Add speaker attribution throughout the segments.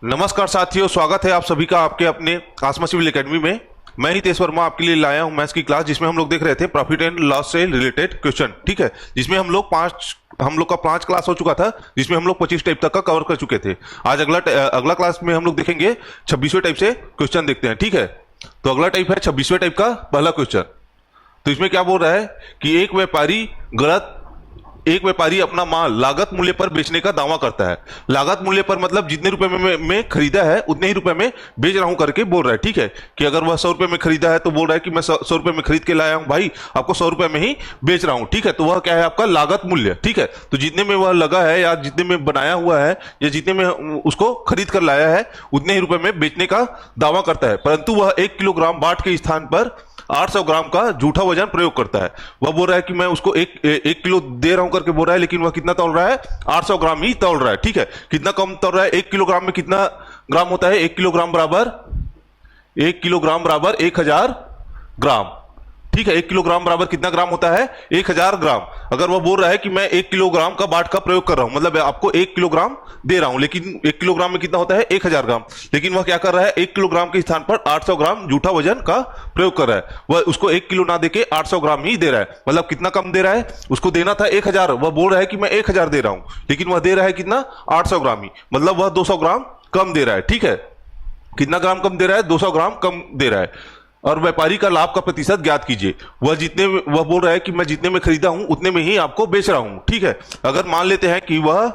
Speaker 1: नमस्कार साथियों, स्वागत है आप सभी का आपके अपने आसमा सिविल एकेडमी में। मैं हितेश वर्मा आपके लिए लाया हूं मैथ्स की क्लास, जिसमें हम लोग देख रहे थे प्रॉफिट एंड लॉस से रिलेटेड क्वेश्चन। ठीक है, जिसमें हम लोग का 5 क्लास हो चुका था, जिसमें हम लोग 25 टाइप तक का कवर कर चुके थे। आज अगला क्लास में हम लोग देखेंगे 26वें टाइप से क्वेश्चन देखते हैं। ठीक है, तो अगला टाइप है 26वें टाइप का पहला क्वेश्चन। तो इसमें क्या बोल रहा है कि एक व्यापारी अपना माल लागत मूल्य पर बेचने का दावा करता है। लागत मूल्य पर मतलब जितने रुपए में खरीदा है उतने ही रुपए में बेच रहा हूं करके बोल रहा है। ठीक है, कि अगर वह 100 रुपए में खरीदा है तो बोल रहा है कि मैं 100 रुपए में खरीद के लाया हूं भाई, आपको 100 रुपए में ही बेच रहा हूं। ठीक है, तो वह क्या है आपका लागत मूल्य। ठीक है, तो जितने में वह लगा है या जितने में बनाया हुआ है या जितने में उसको खरीद कर लाया है उतने ही रुपए में बेचने का दावा करता है, परंतु वह 1 किलोग्राम बाट के स्थान पर 800 ग्राम का झूठा वजन प्रयोग करता है। वह बोल रहा है कि मैं उसको एक किलो दे रहा हूं करके बोल रहा है, लेकिन वह कितना तौल रहा है, 800 ग्राम ही तौल रहा है। ठीक है, कितना कम तौल रहा है, 1 किलोग्राम में कितना ग्राम होता है, 1 किलोग्राम बराबर 1000 ग्राम। ठीक है, 1 किलोग्राम बराबर कितना ग्राम होता है, 1000 ग्राम। अगर वह बोल रहा है कि मैं 1 किलोग्राम का बाट का प्रयोग कर रहा हूं, मतलब आपको 1 किलोग्राम दे रहा हूं, लेकिन 1 किलोग्राम में कितना होता है, 1000 ग्राम। लेकिन वह क्या कर रहा है, 1 किलोग्राम के स्थान पर 800 ग्राम झूठा वजन का प्रयोग कर रहा है। वह उसको 1 किलो ना देके 800 ग्राम ही दे रहा है, मतलब कितना कम दे रहा है, उसको देना था 1000, वह बोल रहा है कि मैं 1000 दे रहा हूं, लेकिन वह दे रहा है कितना, 800 ग्राम ही, मतलब वह 200 ग्राम कम दे रहा है। ठीक है, कितना ग्राम कम दे रहा है, 200 ग्राम कम दे रहा है। और व्यापारी का लाभ का प्रतिशत ज्ञात कीजिए। वह बोल रहा है कि मैं जितने में खरीदा हूं उतने में ही आपको बेच रहा हूं। ठीक है, अगर मान लेते हैं कि वह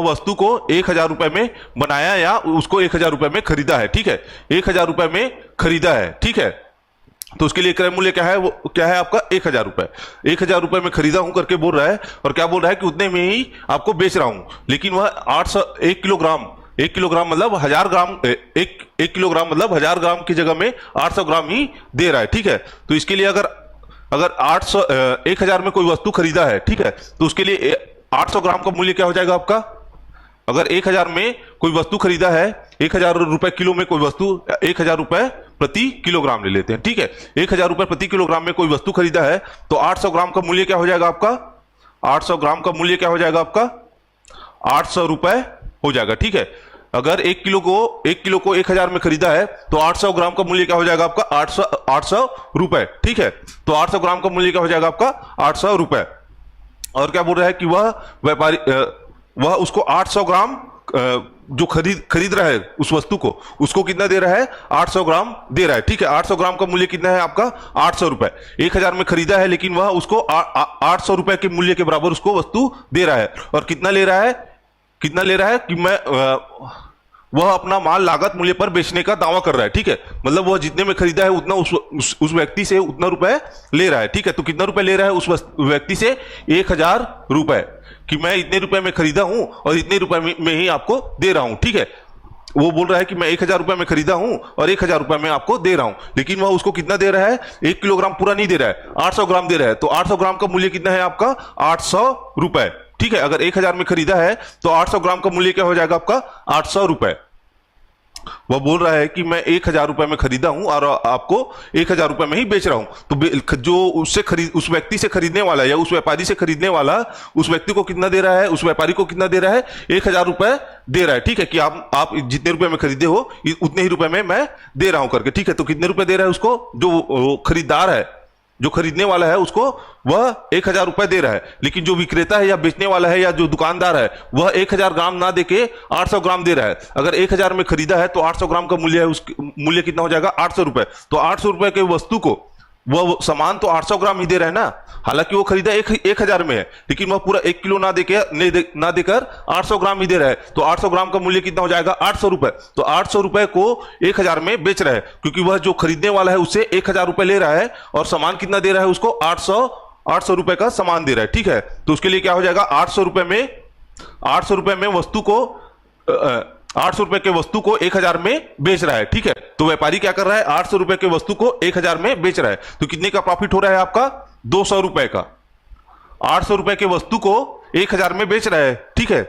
Speaker 1: वस्तु को 1000 रुपए में बनाया या उसको 1000 रुपए में खरीदा है। ठीक है, 1000 रुपए में खरीदा है। ठीक है, तो उसके लिए क्रय मूल्य क्या है, वो क्या है आपका 1000 रुपए। 1000 रुपए में खरीदा हूं करके बोल रहा है, और क्या बोल रहा है कि उतने में ही आपको बेच रहा हूं, लेकिन वह 1 किलोग्राम मतलब 1000 ग्राम, एक किलोग्राम मतलब 1000 ग्राम की जगह में 800 ग्राम ही दे रहा है। ठीक है, तो इसके लिए अगर अगर 1000 में कोई वस्तु खरीदा है, ठीक है, तो उसके लिए 800 ग्राम का मूल्य क्या हो जाएगा आपका। अगर 1000 में कोई वस्तु खरीदा है, 1000 रुपए किलो में कोई वस्तु, 1000 रुपए प्रति किलोग्राम ले लेते हैं। ठीक है, 1000 रुपए प्रति किलोग्राम में कोई वस्तु खरीदा है, तो 800 ग्राम का मूल्य क्या हो जाएगा आपका, 800 ग्राम का मूल्य क्या हो जाएगा आपका, 800 रुपए हो जाएगा। ठीक है, अगर 1 किलो को 1000 में खरीदा है, तो 800 ग्राम का मूल्य क्या हो जाएगा आपका, 800 रुपए। ठीक है, तो 800 ग्राम का मूल्य क्या हो जाएगा आपका, 800 रुपए। और क्या बोल रहा है कि वह उसको 800 ग्राम जो खरीद रहा है उस वस्तु को, उसको कितना दे रहा है, 800 ग्राम दे रहा है। ठीक है, 800 ग्राम का मूल्य कितना है आपका, 800 रुपए। 1000 में खरीदा है, लेकिन वह उसको 800 रुपए के मूल्य के बराबर उसको वस्तु दे रहा है। और कितना ले रहा है कि वह अपना माल लागत मूल्य पर बेचने का दावा कर रहा है। ठीक है, मतलब वह जितने में खरीदा है उतना उस व्यक्ति से उतना रुपए ले रहा है। ठीक है, तो कितना रुपए ले रहा है उस व्यक्ति से, 1000 रुपए, कि मैं इतने रुपए में खरीदा हूं और इतने रुपए में ही आपको दे रहा हूं। ठीक है, वो बोल रहा है कि मैं 1000 रुपए में खरीदा हूं और 1000 रुपए में आपको दे रहा हूं, लेकिन वह उसको कितना दे रहा है, 1 किलोग्राम पूरा नहीं दे रहा है, 800 ग्राम दे रहा है। तो 800 ग्राम का मूल्य कितना है आपका, 800 रुपए। ठीक है, अगर 1000 में खरीदा है तो 800 ग्राम का मूल्य क्या हो जाएगा आपका, 800 रुपए। वह बोल रहा है कि मैं 1000 रुपए में खरीदा हूं और आपको 1000 रुपए में ही बेच रहा हूं। तो जो उस व्यक्ति से खरीदने वाला या उस व्यापारी से खरीदने वाला उस व्यक्ति को कितना दे रहा है, उस व्यापारी को कितना दे रहा है, 1000 रुपए दे रहा है। ठीक है, कि आप जितने रुपए में खरीदे हो उतने ही रुपए में मैं दे रहा हूं करके। ठीक है, तो कितने रुपए दे रहा है उसको, जो खरीदार है, जो खरीदने वाला है, उसको वह 1000 रुपए दे रहा है, लेकिन जो विक्रेता है या बेचने वाला है या जो दुकानदार है, वह 1000 ग्राम ना देके 800 ग्राम दे रहा है। अगर 1000 में खरीदा है तो 800 ग्राम का मूल्य है, मूल्य कितना हो जाएगा, 800 रुपए। तो 800 रुपए के वस्तु को वह सामान तो 800 ग्राम ही दे रहा है ना, हालांकि वो खरीदा 1000 में है, लेकिन वह पूरा 1 किलो ना देकर 800 ग्राम ही दे रहा है। तो 800 ग्राम का मूल्य कितना हो जाएगा, 800 रुपए। तो 800 रुपए को 1000 में बेच रहा है, क्योंकि वह जो खरीदने वाला है उससे 1000 रुपए ले रहा है और सामान कितना दे रहा है उसको, 800 रुपए का सामान दे रहा है। ठीक है, तो उसके लिए क्या हो जाएगा, 800 रुपए में वस्तु को 800 रुपए के वस्तु को 1000 में बेच रहा है। ठीक है, तो व्यापारी क्या कर रहा है, 800 रुपए के वस्तु को 1000 में बेच रहा है। तो कितने का प्रॉफिट हो रहा है आपका, 200 रुपए का। 800 रुपए के वस्तु को 1000 में बेच रहा है। ठीक है,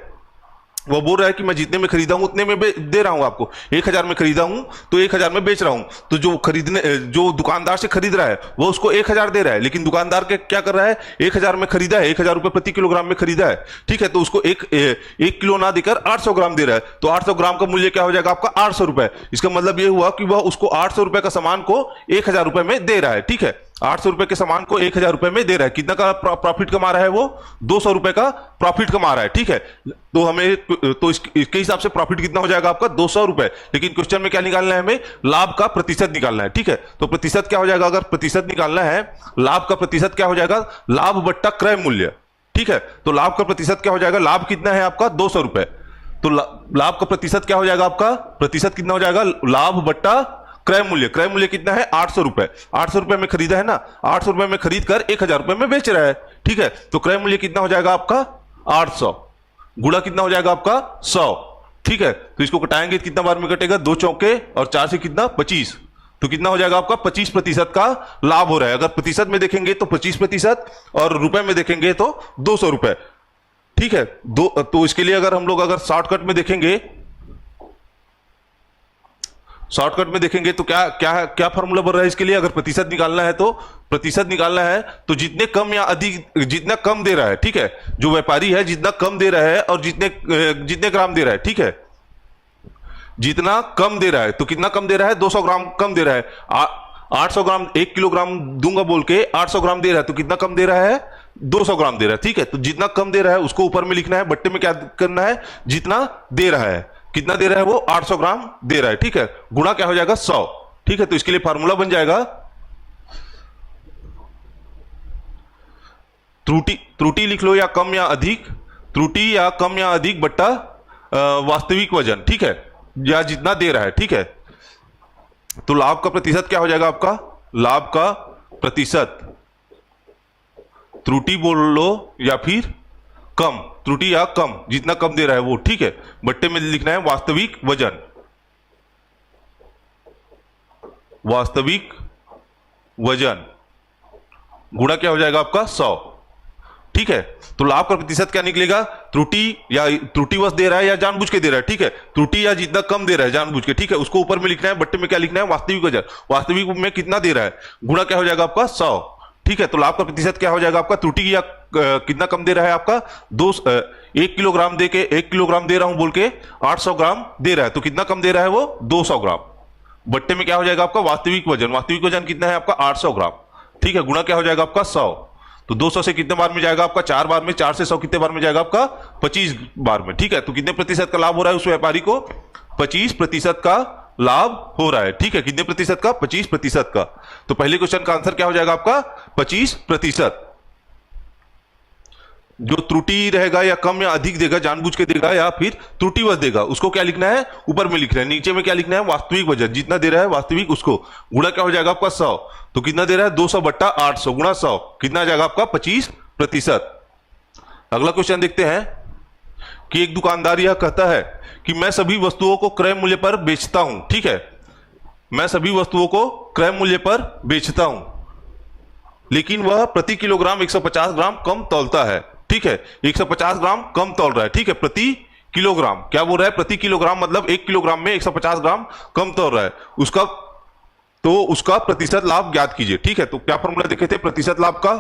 Speaker 1: वो बोल रहा है कि मैं जितने में खरीदा हूं उतने में दे रहा हूं आपको। 1000 में खरीदा हूं तो 1000 में बेच रहा हूं। तो जो दुकानदार से खरीद रहा है वो उसको 1000 दे रहा है, लेकिन दुकानदार के क्या कर रहा है, 1000 में खरीदा है, 1000 रुपए प्रति किलोग्राम में खरीदा है, ठीक है। तो उसको एक किलो ना देकर 800 ग्राम दे रहा है, तो 800 ग्राम का मूल्य क्या हो जाएगा आपका, 800 रुपए। इसका मतलब ये हुआ कि वह उसको 800 रुपए का सामान को 1000 रुपए में दे रहा है, ठीक है। 800 रुपए के सामान को 1000 रुपए में दे रहा है। कितना का प्रॉफिट कमा रहा है वो, 200 रुपए का प्रॉफिट कमा रहा है, ठीक है। तो हमें तो इसके हिसाब से प्रॉफिट कितना हो जाएगा आपका, 200 रुपए। लेकिन क्वेश्चन में क्या निकालना है, हमें लाभ का प्रतिशत निकालना है, ठीक है। तो प्रतिशत क्या हो जाएगा, अगर प्रतिशत निकालना है, लाभ का प्रतिशत क्या हो जाएगा, लाभ बट्टा क्रय मूल्य, ठीक है। तो लाभ का प्रतिशत क्या हो जाएगा, लाभ कितना है आपका 200 रुपए, तो लाभ का प्रतिशत क्या हो जाएगा आपका, प्रतिशत कितना हो जाएगा, लाभ बट्टा क्रय मूल्य। क्रय मूल्य कितना है, 800 रुपए। 800 रुपए में खरीदा है ना, 800 रुपए में खरीद कर 1000 रुपए में बेच रहा है, ठीक है। तो क्रय मूल्य कितना हो जाएगा आपका 800 गुणा कितना हो जाएगा आपका 100, ठीक है। तो इसको घटाएंगे कितना बार में कटेगा, 2 चौके और 4 से कितना 25, तो कितना हो जाएगा आपका 25% का लाभ हो रहा है। अगर प्रतिशत में देखेंगे तो 25% और रुपए में देखेंगे तो 200 रुपए, ठीक है। तो इसके लिए अगर हम लोग अगर शॉर्टकट में देखेंगे, शॉर्टकट में देखेंगे तो क्या क्या क्या फॉर्मूला बन रहा है इसके लिए, अगर प्रतिशत निकालना है तो प्रतिशत निकालना है तो जितने कम या अधिक, जितना कम दे रहा है, ठीक है, जो व्यापारी है जितना कम दे रहा है और जितने ग्राम दे रहा है, ठीक है, जितना कम दे रहा है, तो कितना कम दे रहा है, 200 ग्राम कम दे रहा है। 800 ग्राम 1 किलोग्राम दूंगा बोल के 800 ग्राम दे रहा है, तो कितना कम दे रहा है, 200 ग्राम दे रहा है, ठीक है। तो जितना कम दे रहा है उसको ऊपर में लिखना है, बट्टे में क्या करना है, जितना दे रहा है, कितना दे रहा है वो 800 ग्राम दे रहा है, ठीक है, गुणा क्या हो जाएगा 100, ठीक है। तो इसके लिए फार्मूला बन जाएगा त्रुटि लिख लो, या कम या अधिक, त्रुटि या कम या अधिक बट्टा वास्तविक वजन, ठीक है, या जितना दे रहा है, ठीक है। तो लाभ का प्रतिशत क्या हो जाएगा आपका, लाभ का प्रतिशत, त्रुटि बोल लो या फिर कम, त्रुटि या कम, जितना कम दे रहा है वो, ठीक है, बट्टे में लिखना है वास्तविक वजन, वास्तविक वजन गुणा क्या हो जाएगा आपका 100, ठीक है। तो लाभ का प्रतिशत क्या निकलेगा, त्रुटि या त्रुटिवश दे रहा है या जानबूझ के दे रहा है, ठीक है, त्रुटि या जितना कम दे रहा है जानबूझ के, ठीक है, उसको ऊपर में लिखना है, बट्टे में क्या लिखना है, वास्तविक वजन, वास्तविक में कितना दे रहा है, गुणा क्या हो जाएगा आपका 100, ठीक है। तो लाभ का प्रतिशत क्या हो जाएगा आपका, त्रुटि या कितना कम दे रहा है आपका 1 किलोग्राम दे के 1 किलोग्राम दे रहा हूं बोल के 800 ग्राम दे रहा है, तो कितना कम दे रहा है वो 200 ग्राम, बट्टे में क्या हो जाएगा आपका वास्तविक वजन, वास्तविक वजन कितना है आपका 800 ग्राम, ठीक है, गुणा क्या हो जाएगा आपका 100। तो 200 से कितने बार में जाएगा आपका 4 बार में, 4 से 100 कितने बार में जाएगा आपका 25 बार में, ठीक है। तो कितने प्रतिशत का लाभ हो रहा है उस व्यापारी को, 25% का लाभ हो रहा है, ठीक है। कितने प्रतिशत का, 25% का। तो पहले क्वेश्चन का आंसर क्या हो जाएगा आपका 25%। जो त्रुटि रहेगा या कम या अधिक देगा, जानबूझ के देगा या फिर त्रुटिवश देगा, उसको क्या लिखना है, ऊपर में लिखना है, नीचे में क्या लिखना है, वास्तविक वजन, जितना दे रहा है वास्तविक उसको, गुणा क्या हो जाएगा आपका 100, तो कितना दे रहा है 200 बट्टा 800 गुणा 100, कितना आ जाएगा आपका 25%। अगला क्वेश्चन देखते हैं कि एक दुकानदार यह कहता है कि मैं सभी वस्तुओं को क्रय मूल्य पर बेचता हूं, ठीक है, मैं सभी वस्तुओं को क्रय मूल्य पर बेचता हूं, लेकिन वह प्रति किलोग्राम 150 ग्राम कम तौलता है, ठीक है, 150 ग्राम कम तौल रहा है, ठीक है, प्रति किलोग्राम, क्या बोल रहा है, प्रति किलोग्राम मतलब 1 किलोग्राम में 150 ग्राम कम तौल रहा है, उसका प्रतिशत लाभ ज्ञात कीजिए, ठीक है। तो क्या फॉर्मूला देखे थे प्रतिशत लाभ का,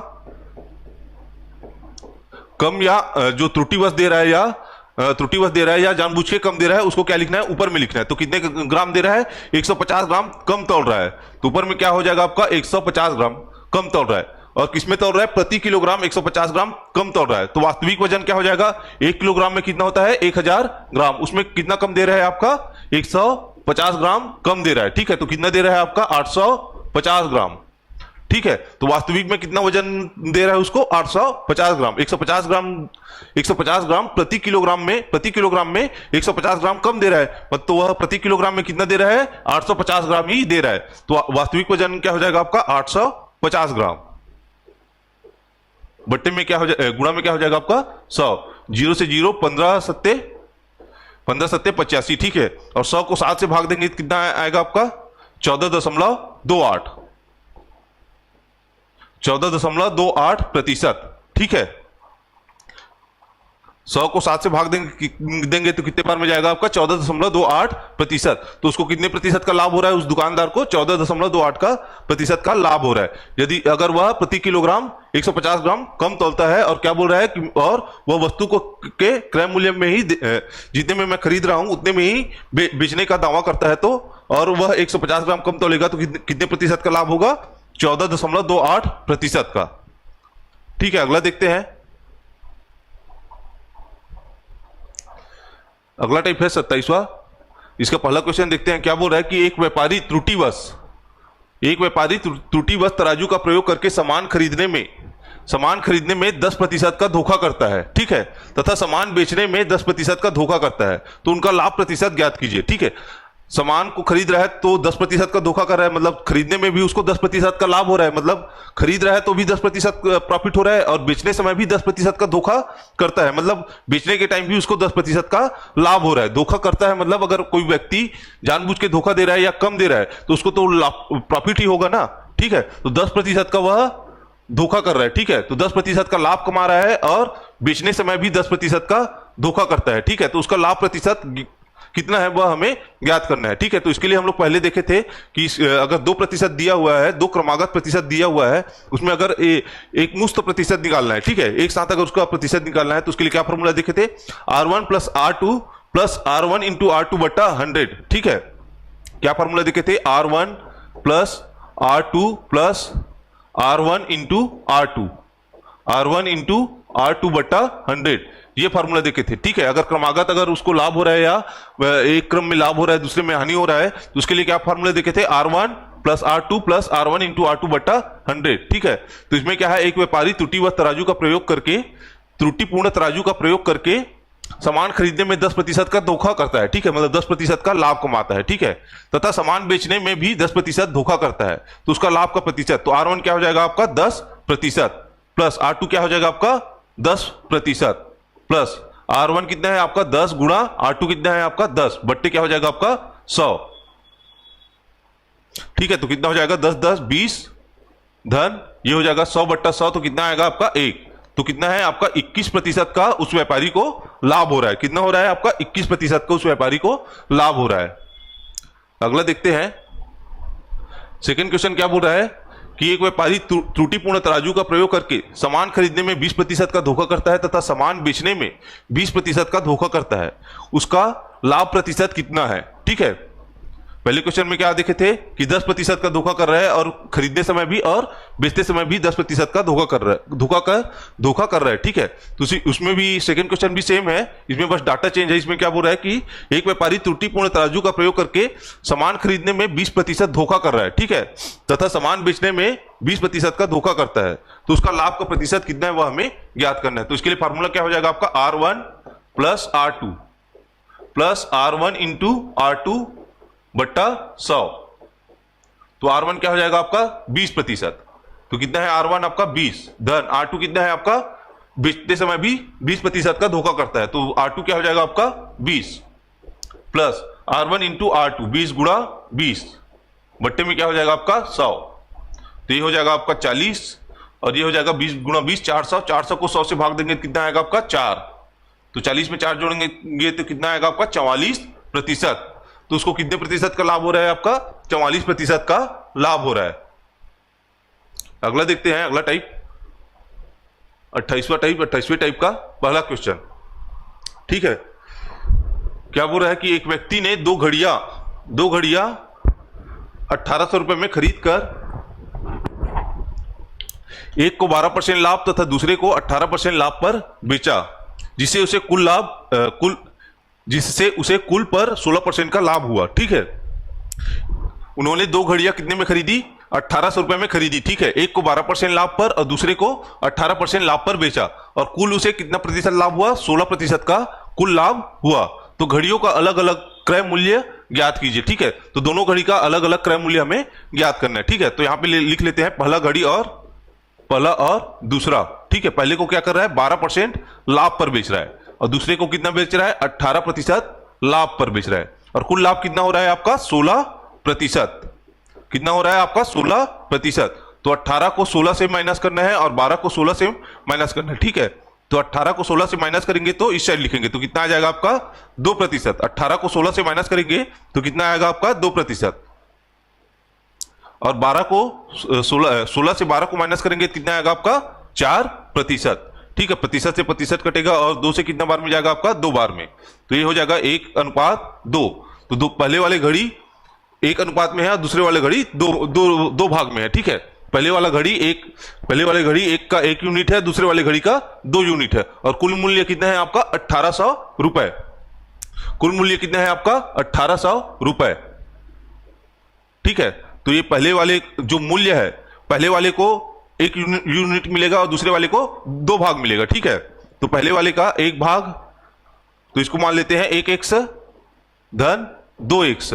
Speaker 1: कम या जो त्रुटिवश दे रहा है या जानबूझ के कम दे रहा है, उसको क्या लिखना है, ऊपर में लिखना है। तो कितने ग्राम दे रहा है, 150 ग्राम कम तौल रहा है, तो ऊपर में क्या हो जाएगा आपका 150 ग्राम कम तौल रहा है, और किसमें तौल रहा है, प्रति किलोग्राम 150 ग्राम कम तौल रहा है। तो वास्तविक वजन क्या हो जाएगा, 1 किलोग्राम में कितना होता है 1000 ग्राम, उसमें कितना कम दे रहा है आपका 150 ग्राम कम दे रहा है, ठीक है। तो कितना दे रहा है आपका 850 ग्राम, ठीक है। तो वास्तविक में कितना वजन दे रहा है उसको 850 ग्राम, 150 ग्राम प्रति किलोग्राम में 150 ग्राम कम दे रहा है, तो वह प्रति किलोग्राम में कितना दे रहा है 850 ग्राम ही दे रहा है। तो वास्तविक वजन क्या हो जाएगा आपका 850 ग्राम, बट्टे में क्या हो जाएगा, गुणा में क्या हो जाएगा आपका 100, 0 से 0 15 सत्ते 85, ठीक है, और 100 को 7 से भाग देंगे कितना आएगा आपका 14.28 14.28%, ठीक है। 100 को 7 से भाग देंगे तो कितने बार में जाएगा आपका 14.28%। तो उसको कितने प्रतिशत का लाभ हो रहा है, उस दुकानदार को 14.28 का प्रतिशत का लाभ हो रहा है। यदि अगर वह प्रति किलोग्राम 150 ग्राम कम तौलता है और क्या बोल रहा है कि और वह वस्तु को के क्रय मूल्य में ही जितने में मैं खरीद रहा हूं उतने में ही बेचने का दावा करता है, तो और वह 150 ग्राम कम तौलेगा तो कितने प्रतिशत का लाभ होगा, 14.28% का। ठीक है, अगला देखते हैं। अगला टाइप है 27वां। इसका पहला क्वेश्चन देखते हैं। क्या बोल रहा है कि एक व्यापारी त्रुटिवश तराजू का प्रयोग करके सामान खरीदने में 10% का धोखा करता है, ठीक है, तथा सामान बेचने में 10% का धोखा करता है। तो उनका लाभ प्रतिशत ज्ञात कीजिए। ठीक है, सामान को खरीद रहा है तो 10% का धोखा कर रहा है, मतलब खरीदने में भी उसको 10% का लाभ हो रहा है, मतलब खरीद रहा है तो भी 10% प्रॉफिट हो रहा है, और बेचने समय भी 10% का धोखा करता है, मतलब बेचने के टाइम भी उसको 10% का लाभ हो रहा है। धोखा करता है मतलब अगर कोई व्यक्ति जानबूझ के धोखा दे रहा है या कम दे रहा है तो उसको तो प्रॉफिट ही होगा ना। ठीक है, तो 10% का वह धोखा कर रहा है। ठीक है, तो 10% का लाभ कमा रहा है और बेचने समय भी 10% का धोखा करता है। ठीक है, तो उसका लाभ प्रतिशत कितना है वह हमें ज्ञात करना है। ठीक है, तो इसके लिए हम लोग पहले देखे थे कि अगर 2% दिया हुआ है, 2 क्रमागत प्रतिशत दिया हुआ है, उसमें अगर एक मुश्त प्रतिशत निकालना है, ठीक है, एक साथ अगर उसका प्रतिशत निकालना है तो उसके लिए क्या फॉर्मूला देखे थे, R1 plus R1 into R2 बटा 100। ठीक है, क्या फॉर्मूला देखे थे, R1 plus R1 into R2 बटा 100, ये फार्मूला देखे थे। ठीक है, अगर क्रमागत अगर उसको लाभ हो रहा है या एक क्रम में लाभ हो रहा है दूसरे में हानि हो रहा है तो उसके लिए क्या फार्मूला देखे थे, R1 plus R1 into R2 बटा 100। ठीक है, तो इसमें क्या है, एक व्यापारी त्रुटिपूर्ण तराजू का प्रयोग करके सामान खरीदने में 10% का धोखा करता है। ठीक है, मतलब 10% का लाभ कमाता है। ठीक है, तथा सामान बेचने में भी 10% धोखा करता है, तो उसका लाभ का प्रतिशत, तो R1 क्या हो जाएगा आपका 10% प्लस R2 क्या हो जाएगा आपका 10% प्लस R1 कितना है आपका 10 गुणा R2 कितना है आपका 10 बट्टे क्या हो जाएगा आपका 100। ठीक है, तो कितना हो जाएगा 10 10 20 धन ये हो जाएगा 100 बट्टा 100, तो कितना आएगा आपका 1, तो कितना है आपका 21% का उस व्यापारी को लाभ हो रहा है। कितना हो रहा है आपका 21% का उस व्यापारी को लाभ हो रहा है। अगला देखते हैं। सेकंड क्वेश्चन क्या बोल रहा है कि एक व्यापारी त्रुटिपूर्ण तराजू का प्रयोग करके सामान खरीदने में 20% का धोखा करता है तथा सामान बेचने में 20% का धोखा करता है, उसका लाभ प्रतिशत कितना है। ठीक है, पहले क्वेश्चन में क्या देखे थे कि 10% का धोखा कर रहा है और खरीदने समय भी और बेचते समय भी 10% का धोखा कर रहा है। ठीक है, तो उसमें भी सेकंड क्वेश्चन भी सेम है, इसमें बस डाटा चेंज है। इसमें क्या बोल रहा है कि एक व्यापारी त्रुटिपूर्ण तराजू का प्रयोग करके सामान खरीदने में 20% धोखा कर रहा है, ठीक है, तथा सामान बेचने में 20% का धोखा करता है, तो उसका लाभ का प्रतिशत कितना है वह हमें ज्ञात करना है। तो इसके लिए फॉर्मूला क्या हो जाएगा आपका R1 plus R1 into R2 बट्टा 100, तो R1 क्या हो जाएगा आपका 20%, तो कितना है R1 आपका 20 धन R2 कितना है आपका बेचते समय भी 20% का धोखा करता है, तो R2 क्या हो जाएगा आपका 20 प्लस R1 इंटू R2 20 गुणा 20 बट्टे में क्या हो जाएगा आपका 100, तो ये हो जाएगा आपका 40 और ये हो जाएगा 20 गुणा 20 400 को 100 से भाग देंगे तो कितना आएगा आपका 4, तो 40 में 4 जोड़ेंगे तो कितना आएगा आपका 44%, तो उसको कितने प्रतिशत का लाभ हो रहा है आपका 44% का लाभ हो रहा है। अगला देखते हैं, अगला टाइप 28वें टाइप का पहला क्वेश्चन। ठीक है, क्या बोल रहा है कि एक व्यक्ति ने दो घड़ियां 1800 रुपए में खरीद कर एक को 12% लाभ तथा दूसरे को 18% लाभ पर बेचा, जिससे उसे कुल पर 16% का लाभ हुआ। ठीक है, उन्होंने दो घड़ियां कितने में खरीदी 1800 रुपए में खरीदी। ठीक है, एक को 12% लाभ पर और दूसरे को 18% लाभ पर बेचा और कुल उसे कितना प्रतिशत लाभ हुआ 16% का कुल लाभ हुआ। तो घड़ियों का अलग अलग क्रय मूल्य ज्ञात कीजिए। ठीक है, तो दोनों घड़ी का अलग अलग क्रय मूल्य हमें ज्ञात करना है। ठीक है, तो यहां पे लिख लेते हैं पहला और दूसरा। ठीक है, पहले को क्या कर रहा है 12% लाभ पर बेच रहा है और दूसरे को कितना बेच रहा है 18% लाभ पर बेच रहा है, और कुल लाभ कितना हो रहा है आपका 16%। कितना हो रहा है आपका 16%, तो 18 को 16 से माइनस करना है और 12 को 16 से माइनस करना है। ठीक है, तो 18 को 16 से माइनस करेंगे तो इस साइड लिखेंगे तो कितना आ जाएगा आपका 2%। 18 को 16 से माइनस करेंगे तो कितना आएगा आपका 2%। और 12 को 16 से 12 को माइनस करेंगे कितना आएगा आपका 4%। ठीक है, प्रतिशत से प्रतिशत कटेगा और 2 से कितना बार में जाएगा आपका 2 बार में, तो ये हो जाएगा 1:2। तो पहले वाले घड़ी 1 अनुपात में है और दूसरे वाले घड़ी दो भाग में है। ठीक है, पहले वाले घड़ी एक का 1 यूनिट है, दूसरे वाले घड़ी का 2 यूनिट है। और कुल मूल्य कितना है आपका 1800 रुपए। कुल मूल्य कितना है आपका 1800 रुपए। ठीक है, तो ये पहले वाले जो मूल्य है, पहले वाले को 1 यूनिट मिलेगा और दूसरे वाले को 2 भाग मिलेगा। ठीक है, तो पहले वाले का 1 भाग, तो इसको मान लेते हैं 1x धन 2x।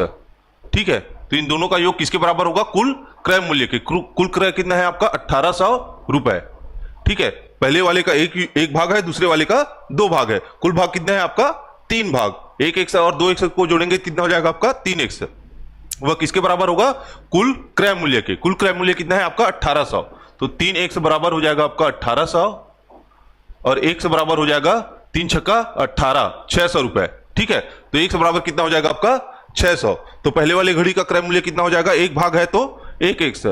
Speaker 1: ठीक है, तो इन दोनों का योग किसके बराबर होगा, कुल क्रय मूल्य के। कुल क्रय कितना है आपका 1800 रुपए। ठीक है, पहले वाले का एक भाग है, दूसरे वाले का 2 भाग है। कुल भाग कितना है आपका 3 भाग। 1x और 2x को जोड़ेंगे कितना हो जाएगा आपका 3x। वह किसके बराबर होगा, कुल क्रय मूल्य के। कुल क्रय मूल्य कितना है आपका 1800, तो 3x बराबर हो जाएगा आपका 1800 और 1 बराबर हो जाएगा 3 छक्का 18, 600 रुपए। ठीक है, तो 1 बराबर कितना हो जाएगा आपका 600। तो पहले वाले घड़ी का क्रय मूल्य कितना हो जाएगा, 1 भाग है तो 1x।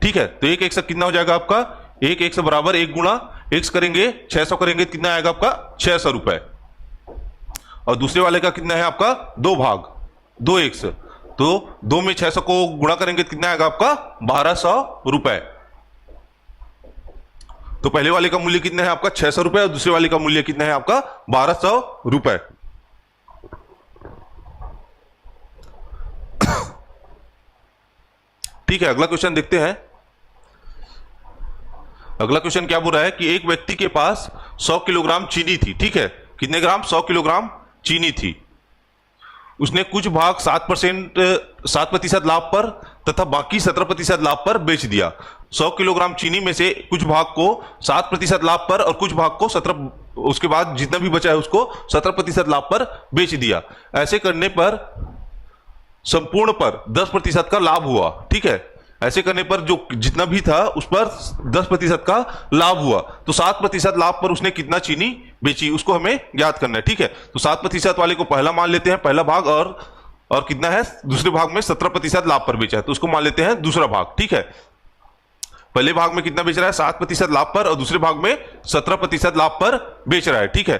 Speaker 1: ठीक है, तो 1x कितना हो जाएगा आपका 1x बराबर 1 गुणा x करेंगे 600 करेंगे कितना आएगा आपका 600 रुपए। और दूसरे वाले का कितना है आपका 2 भाग 2x, तो 2 में 600 को गुणा करेंगे कितना आएगा आपका 1200 रुपए। तो पहले वाले का मूल्य कितना है आपका 600 रुपए और दूसरे वाले का मूल्य कितना है आपका 1200 रुपए। ठीक है, अगला क्वेश्चन देखते हैं। अगला क्वेश्चन क्या बोल रहा है कि एक व्यक्ति के पास 100 किलोग्राम चीनी थी। ठीक है, कितने ग्राम, 100 किलोग्राम चीनी थी। उसने कुछ भाग 7% लाभ पर तथा बाकी 17% लाभ पर बेच दिया। 100 किलोग्राम चीनी में से कुछ भाग को 7% लाभ पर और कुछ भाग को 17, उसके बाद जितना भी बचा है उसको 17% लाभ पर बेच दिया। ऐसे करने पर संपूर्ण पर 10% का लाभ हुआ। ठीक है, ऐसे करने पर जो जितना भी था उस पर 10% का लाभ हुआ। तो 7% लाभ पर उसने कितना चीनी बेची उसको हमें ज्ञात करना है। ठीक है, तो 7% वाले को पहला मान लेते हैं, पहला भाग, और कितना है दूसरे भाग में 17% लाभ पर बेचा है तो उसको मान लेते हैं दूसरा भाग। ठीक है, पहले भाग में कितना बेच रहा है 7% लाभ पर और दूसरे भाग में 17% लाभ पर बेच रहा है। ठीक है,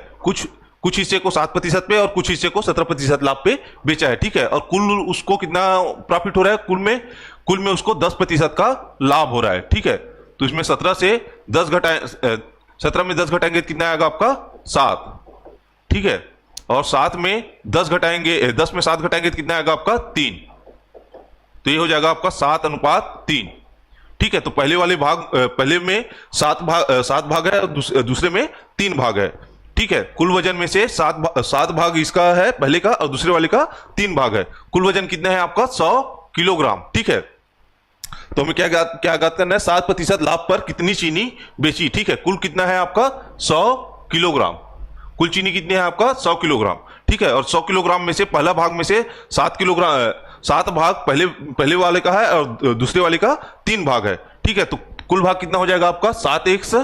Speaker 1: कुछ हिस्से को 7% पे और कुछ हिस्से को 17% लाभ पे बेचा है। ठीक है, और कुल उसको कितना प्रॉफिट हो रहा है, कुल में उसको 10% का लाभ हो रहा है। ठीक है, तो इसमें 17 में 10 घटाएंगे कितना आएगा आपका 7। ठीक है, और 7 में 10 घटाएंगे, 10 में 7 घटाएंगे तो कितना आएगा आपका 3। तो ये हो जाएगा आपका 7:3। ठीक है, तो पहले में 7 भाग है और दूसरे में 3 भाग है। ठीक है, कुल वजन में से 7 भाग इसका है पहले का और दूसरे वाले का 3 भाग है। कुल वजन कितना है आपका 100 किलोग्राम। ठीक है, तो हमें क्या ज्ञात करना है, 7% लाभ पर कितनी चीनी बेची। ठीक है, कुल कितना है आपका 100 किलोग्राम। कुल चीनी कितनी है आपका 100 किलोग्राम। ठीक है, और 100 किलोग्राम में से पहला भाग में से 7 भाग पहले वाले का है और दूसरे वाले का 3 भाग है। ठीक है, तो कुल भाग कितना हो जाएगा आपका 7x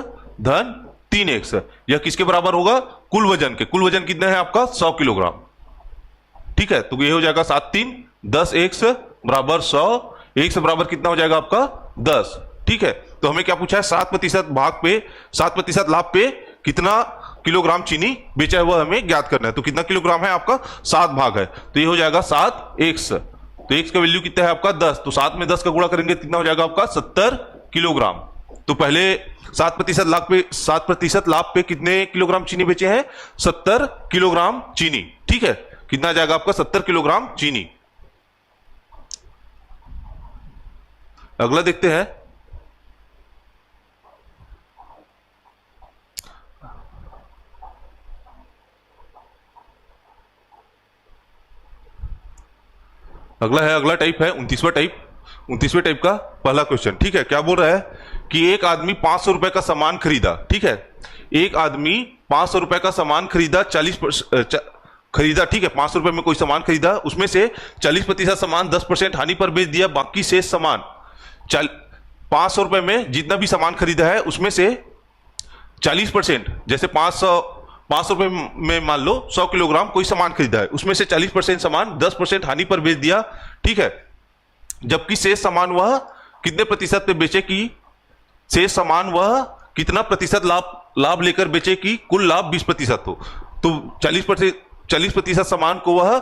Speaker 1: धन 3x। यह किसके बराबर होगा, कुल वजन के। कुल वजन कितना है आपका 100 किलोग्राम। ठीक है, तो ये हो जाएगा 7 3 10x बराबर 100। x बराबर कितना हो जाएगा आपका 10। ठीक है, तो हमें क्या पूछा है 7% लाभ पे कितना किलोग्राम चीनी बेचा है वह हमें ज्ञात करना है। तो कितना किलोग्राम है आपका 7 भाग है, तो ये हो जाएगा 7x। तो x का वैल्यू कितना है आपका 10, तो 7 में 10 का गुणा करेंगे कितना हो जाएगा आपका 70 किलोग्राम। तो पहले 7% लाभ पे कितने किलोग्राम चीनी बेचे हैं 70 किलोग्राम चीनी। ठीक है, कितना आ जाएगा आपका 70 किलोग्राम चीनी। अगला देखते हैं। अगला टाइप है 29वां टाइप का पहला क्वेश्चन। ठीक है, क्या बोल रहा है कि एक आदमी 500 रुपए का सामान खरीदा। ठीक है, एक आदमी 500 रुपए का सामान खरीदा, 40% खरीदा। ठीक है, 500 रुपए में कोई सामान खरीदा, उसमें से 40% सामान 10% हानि पर बेच दिया। बाकी से सामान 500 रुपए में जितना भी सामान खरीदा है उसमें से 40%, जैसे 500 रुपए में मान लो 100 किलोग्राम कोई सामान खरीदा है, उसमें से 40% सामान 10% हानि पर बेच दिया, ठीक है। जबकि शेष सामान वह कितने प्रतिशत पे बेचे कि शेष सामान वह कितना प्रतिशत लाभ लेकर बेचे कि कुल लाभ 20% हो। तो 40% सामान को वह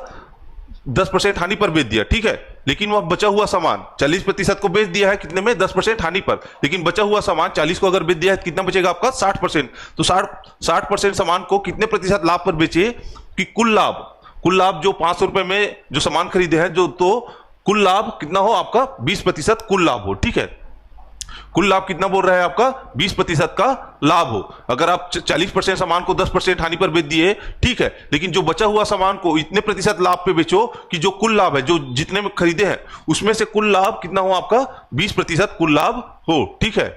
Speaker 1: 10% हानि पर बेच दिया, ठीक है। लेकिन वह बचा हुआ सामान 40% को बेच दिया है कितने में, 10% हानि पर, लेकिन बचा हुआ सामान 40 को अगर बेच दिया है कितना बचेगा आपका, 60%। तो 60% सामान को कितने प्रतिशत लाभ पर बेचे कि कुल लाभ जो 500 रुपए में जो सामान खरीदे हैं, जो तो कुल लाभ कितना हो आपका 20% कुल लाभ हो, ठीक है। कुल लाभ कितना बोल रहा है आपका 20% का लाभ हो। अगर आप 40% सामान को 10% हानि पर बेच दिए, ठीक है, लेकिन जो बचा हुआ सामान को इतने प्रतिशत लाभ पे बेचो कि जो कुल लाभ है, जो जितने में खरीदे हैं उसमें से कुल लाभ कितना हो आपका 20% कुल लाभ हो, ठीक है।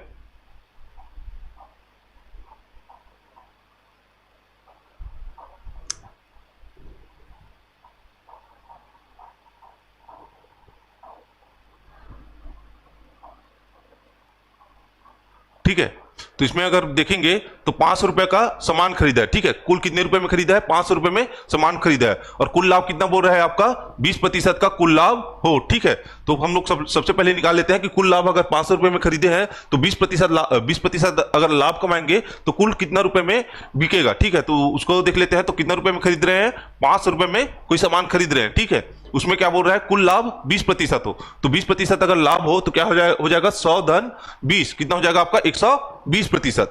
Speaker 1: ठीक है, तो इसमें अगर देखेंगे तो 500 रुपए का सामान खरीदा है, ठीक है। कुल कितने रुपए में खरीदा है, 500 रुपए में सामान खरीदा है, और कुल लाभ कितना बोल रहा है आपका 20% का कुल लाभ हो, ठीक है। तो हम लोग सबसे पहले निकाल लेते हैं कि कुल लाभ अगर 500 रुपए में खरीदे हैं तो 20% अगर लाभ कमाएंगे तो कुल कितना रुपए में बिकेगा, ठीक है। तो उसको देख लेते हैं। तो कितना रुपए में खरीद रहे हैं, 500 रुपए में कोई सामान खरीद रहे हैं, ठीक है। उसमें क्या बोल रहा है, कुल लाभ 20% हो। तो 20% अगर लाभ हो तो क्या हो जाएगा 100 धन 20, कितना हो जाएगा आपका 120%।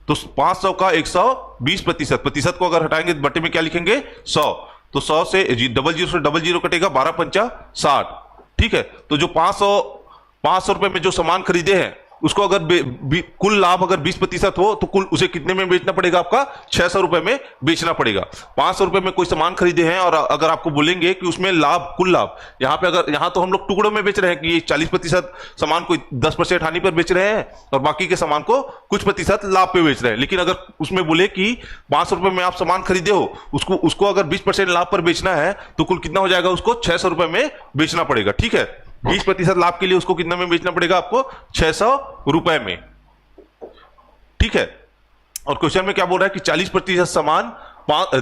Speaker 1: तो 500 का 120%, प्रतिशत को अगर हटाएंगे तो बटे में क्या लिखेंगे 100। तो 100 से डबल जीरो कटेगा, 12 पंचा 60, ठीक है। तो जो 500 रुपए में जो सामान खरीदे हैं उसको अगर कुल लाभ अगर 20% हो तो कुल उसे कितने में बेचना पड़ेगा आपका 600 रुपए में बेचना पड़ेगा। 500 रुपए में कोई सामान खरीदे हैं और अगर आपको बोलेंगे कि उसमें लाभ कुल लाभ, यहाँ तो हम लोग टुकड़ों में बेच रहे हैं कि ये 40% सामान को 10% हानि पर बेच रहे हैं और बाकी के सामान को कुछ प्रतिशत लाभ पे बेच रहे हैं। लेकिन अगर उसमें बोले कि 500 रुपए में आप सामान खरीदे हो, उसको अगर 20% लाभ पर बेचना है तो कुल कितना हो जाएगा, उसको 600 रुपए में बेचना पड़ेगा, ठीक है। 20% लाभ के लिए उसको कितना में बेचना पड़ेगा आपको 600 रुपए में, ठीक है। और क्वेश्चन में क्या बोल रहा है कि 40% सामान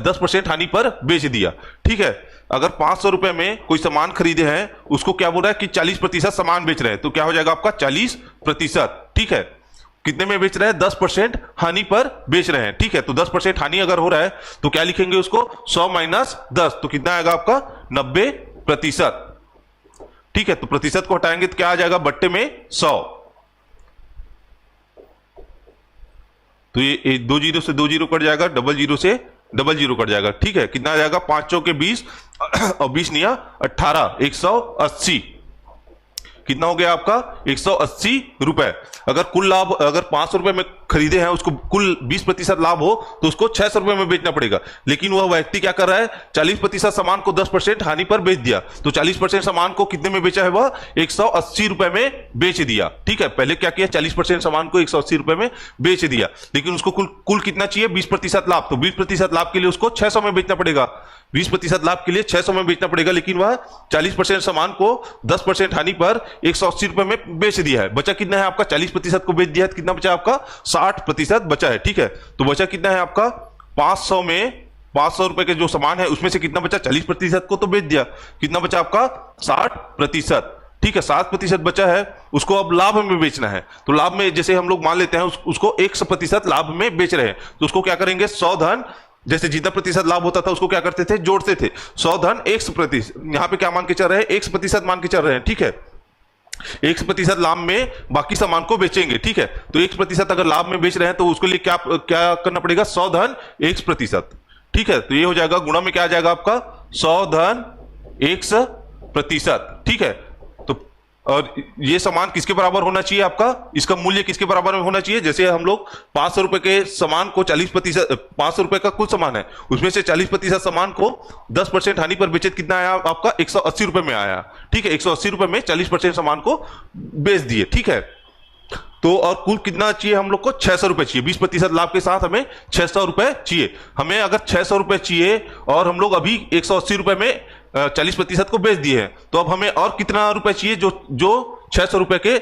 Speaker 1: 10% हानि पर बेच दिया, ठीक है। अगर 500 रुपए में कोई सामान खरीदे हैं उसको क्या बोल रहा है कि 40% सामान बेच रहे हैं, तो क्या हो जाएगा आपका 40%, ठीक है। कितने में बेच रहे हैं, 10% हानि पर बेच रहे हैं, ठीक है। तो 10% हानि अगर हो रहा है तो क्या लिखेंगे उसको 100 माइनस 10, तो कितना आएगा आपका 90%, ठीक है। तो प्रतिशत को हटाएंगे तो क्या आ जाएगा बट्टे में 100। तो ये 2 जीरो से 2 जीरो कट जाएगा, डबल जीरो से डबल जीरो कट जाएगा, ठीक है। कितना आ जाएगा 5 चौके 20 और 20 निया 18, 180। कितना हो गया आपका 180 रुपए। अगर कुल लाभ अगर 500 रुपए में खरीदे हैं, उसको कुल 20% लाभ हो तो उसको 600 रुपए में बेचना पड़ेगा। लेकिन वह व्यक्ति क्या कर रहा है, 40% सामान को 10% हानि पर बेच दिया, तो 40% सामान को कितने में बेचा है, वह 180 रुपए में बेच दिया, ठीक है। पहले क्या किया, 40% सामान को 180 रुपए में बेच दिया, लेकिन उसको कुल कितना चाहिए 20% लाभ, तो 20% लाभ के लिए उसको 600 में बेचना पड़ेगा। 20% लाभ के लिए 600 में बेचना पड़ेगा, लेकिन वह 40% सामान को 10% हानि पर 180 रुपए में बेच दिया है। बचा कितना है आपका, 40% को बेच दिया है, कितना बचा आपका 60% बचा है, ठीक है। तो बचा कितना है आपका 500 में 500 रुपए के जो सामान है उसमें से कितना बचा, 40% को तो बेच दिया, कितना बचा आपका 60%, ठीक है। 60% बचा है, उसको अब लाभ में बेचना है। तो लाभ में जैसे हम लोग मान लेते हैं उसको 100% लाभ में बेच रहे हैं, तो उसको क्या करेंगे 100 धन, जैसे जितना प्रतिशत लाभ होता था उसको क्या करते थे, जोड़ते थे। 100 धन 100%, यहां पे क्या मान के चल रहे हैं 100% मान के चल रहे हैं, ठीक है। 100% लाभ में बाकी सामान को बेचेंगे, ठीक है। तो 1% अगर लाभ में बेच रहे हैं तो उसके लिए क्या करना पड़ेगा 100 धन 1%, ठीक है। तो ये हो जाएगा गुणा में क्या आ जाएगा आपका 100 धन 100%, ठीक है। तो और ये सामान किसके बराबर होना चाहिए आपका, इसका मूल्य किसके बराबर में होना चाहिए, जैसे हम लोग 500 रुपए के सामान को 40%, 500 रुपए का कुल सामान है उसमें से 40% सामान को 10% हानि पर बेचे, कितना आया आपका 180 रुपए में आया, ठीक है। 180 रुपए में 40% सामान को बेच दिए, ठीक है। तो और कुल कितना चाहिए हम लोग को 600 रुपए चाहिए, 20% लाभ के साथ हमें 600 रुपए चाहिए। हमें अगर 600 रुपए चाहिए और हम लोग अभी 180 रुपए में 40% को बेच दिए हैं, तो अब हमें और कितना रुपए चाहिए, जो 600 रुपए के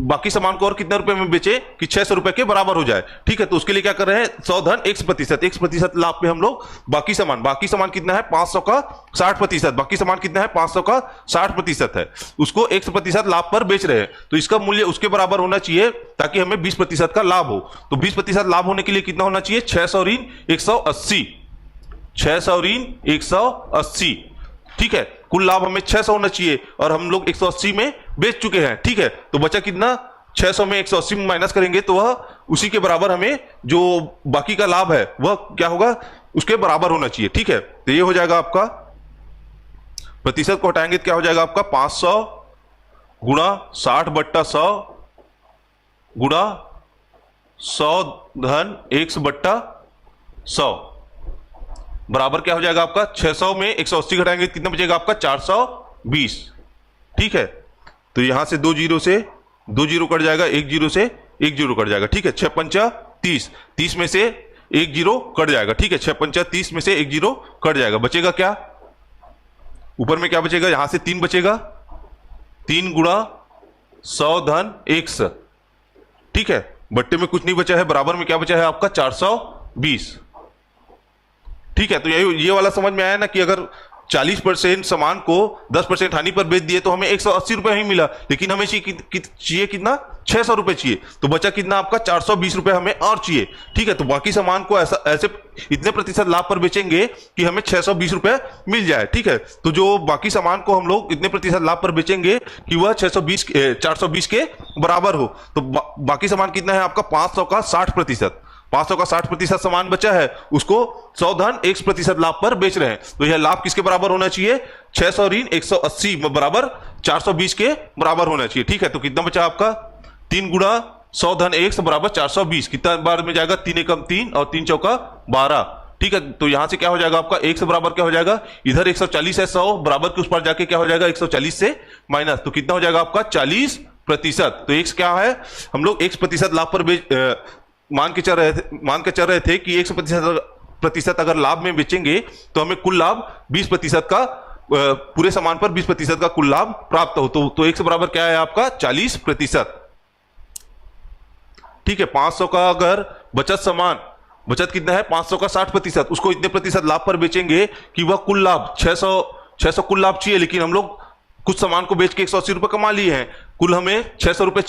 Speaker 1: बाकी सामान को और कितने रुपए में बेचे कि 600 रुपए के बराबर हो जाए। ठीक है, तो उसके लिए क्या कर रहे हैं, 100 धन x% लाभ पे हम लोग बाकी सामान कितना है 500 का 60%, बाकी सामान कितना है 500 का 60% है, उसको 1% लाभ पर बेच रहे हैं, तो इसका मूल्य उसके बराबर होना चाहिए ताकि हमें 20% का लाभ हो। तो 20% लाभ होने के लिए कितना होना चाहिए, 600 ऋण 180, 600 ऋण 180। ठीक है, कुल लाभ हमें 600 होना चाहिए और हम लोग 180 में बेच चुके हैं। ठीक है, तो बचा कितना, 600 में 180 में माइनस करेंगे तो वह उसी के बराबर हमें जो बाकी का लाभ है वह क्या होगा, उसके बराबर होना चाहिए। ठीक है, तो ये हो जाएगा आपका, प्रतिशत को हटाएंगे तो क्या हो जाएगा आपका 500 गुणा 60/100 गुणा 100 धन 100/100 बराबर क्या हो जाएगा आपका, 600 में 180 घटाएंगे कितना बचेगा आपका 420। ठीक है, तो यहां से 2 जीरो से 2 जीरो कट जाएगा, 1 जीरो से 1 जीरो कट जाएगा। ठीक है, 6 पंचा 30, 30 में से 1 जीरो कट जाएगा। ठीक है, 6 पंचा 30 में से 1 जीरो कट जाएगा, बचेगा क्या, ऊपर में क्या बचेगा, यहां से 3 बचेगा, 3 गुणा 100 धन 100। ठीक है, बट्टे में कुछ नहीं बचा है, बराबर में क्या बचा है आपका 420। ठीक है, तो ये वाला समझ में आया ना कि अगर 40% सामान को 10% हानि पर बेच दिए तो हमें 180 रुपए ही मिला, लेकिन हमें चाहिए कितना, 600 रुपए चाहिए, तो बचा कितना आपका 420 रुपए हमें और चाहिए। ठीक है, तो बाकी सामान को ऐसे इतने प्रतिशत लाभ पर बेचेंगे कि हमें 620 रुपए मिल जाए। ठीक है, तो जो बाकी सामान को हम लोग इतने प्रतिशत लाभ पर बेचेंगे कि वह 420 के बराबर हो, तो बाकी सामान कितना है आपका 500 का 60%, 500 का 60% सामान बचा है, उसको 100 धन 1% लाभ पर बेच रहे हैं, तो यह लाभ किसके बराबर होना चाहिए, 600 ऋण 180 बराबर 420 के बराबर होना चाहिए। ठीक है, तो कितना बचा आपका, 3 गुणा 100 धन 1 बराबर 420, कितना बार में जाएगा, 3 एकम 3 और 3 चौका 12। ठीक है, तो यहां से क्या हो जाएगा आपका 1 से बराबर क्या हो जाएगा, इधर 140 है, 100 बराबर के उस पर जाके क्या हो जाएगा 140 से माइनस, तो कितना हो जाएगा आपका 40%। तो x क्या है, हम लोग 1% लाभ पर मान के चल रहे थे कि 1% अगर लाभ में बेचेंगे तो हमें कुल लाभ 20% का, पूरे सामान पर 20% का कुल लाभ प्राप्त हो, तो 1 से बराबर क्या है आपका 40%। ठीक है, 500 का अगर बचत कितना है 500 का 60%, उसको इतने प्रतिशत लाभ पर बेचेंगे कि वह कुल लाभ 600 कुल लाभ चाहिए, लेकिन हम लोग कुछ सामान को बेच के 180 रुपए कमा लिए हैं, कुल हमें 600 रुपए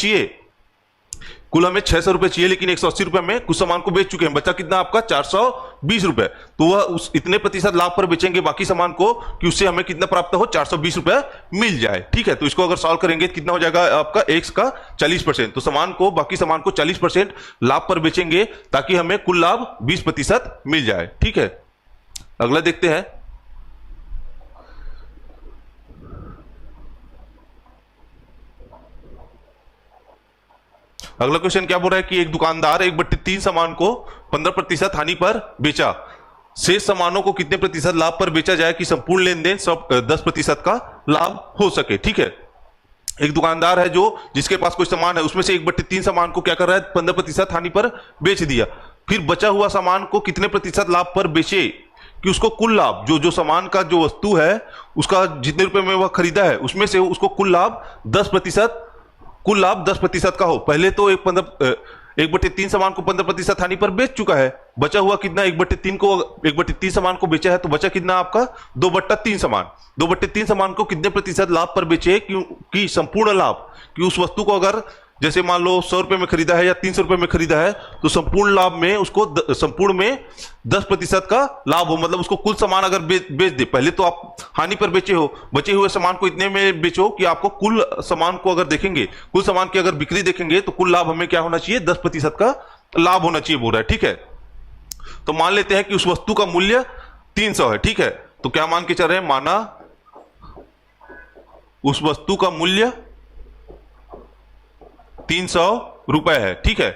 Speaker 1: चाहिए, लेकिन 180 रुपए में कुछ सामान को बेच चुके हैं, बचा कितना आपका 420 रुपए, तो वह उस इतने प्रतिशत लाभ पर बेचेंगे बाकी सामान को कि उससे हमें कितना प्राप्त हो, 420 रुपए मिल जाए। ठीक है, तो इसको अगर सॉल्व करेंगे तो कितना हो जाएगा आपका x का 40%, तो बाकी सामान को 40% लाभ पर बेचेंगे ताकि हमें कुल लाभ 20% मिल जाए। ठीक है, अगला देखते हैं। अगला क्वेश्चन क्या बोल रहा है कि एक दुकानदार 1/3 सामान को 15% हानि पर बेचा, शेष सामानों को कितने प्रतिशत लाभ पर बेचा जाए कि संपूर्ण लेनदेन 10% का लाभ हो सके। ठीक है, एक दुकानदार है जिसके पास कुछ सामान है, उसमें से 1/3 सामान को क्या कर रहा है 15% हानि पर बेच दिया, फिर बचा हुआ सामान को कितने प्रतिशत लाभ पर बेचे कि उसको कुल लाभ, जो सामान का जो वस्तु है उसका जितने रुपए में वह खरीदा है उसमें से उसको कुल लाभ 10% का हो। पहले तो 1/3 सामान को 15% हानि पर बेच चुका है, बचा हुआ कितना 1/3 सामान को बेचा है, तो बचा कितना आपका 2/3 सामान को कितने प्रतिशत लाभ पर बेचे कि संपूर्ण लाभ, कि उस वस्तु को अगर जैसे मान लो 100 रुपए में खरीदा है या 300 रुपए में खरीदा है, तो संपूर्ण लाभ में उसको संपूर्ण में 10% का लाभ हो, मतलब उसको कुल सामान अगर बेच दे, पहले तो आप हानि पर बेचे हो, बचे हुए सामान को इतने में बेचो कि आपको कुल सामान को अगर देखेंगे, कुल सामान की अगर बिक्री देखेंगे तो कुल लाभ हमें क्या होना चाहिए 10% का लाभ होना चाहिए बोल रहा है। ठीक है, तो मान लेते हैं कि उस वस्तु का मूल्य 300 है। ठीक है, तो क्या मान के चल रहे हैं, माना उस वस्तु का मूल्य 300 रुपए है। ठीक है,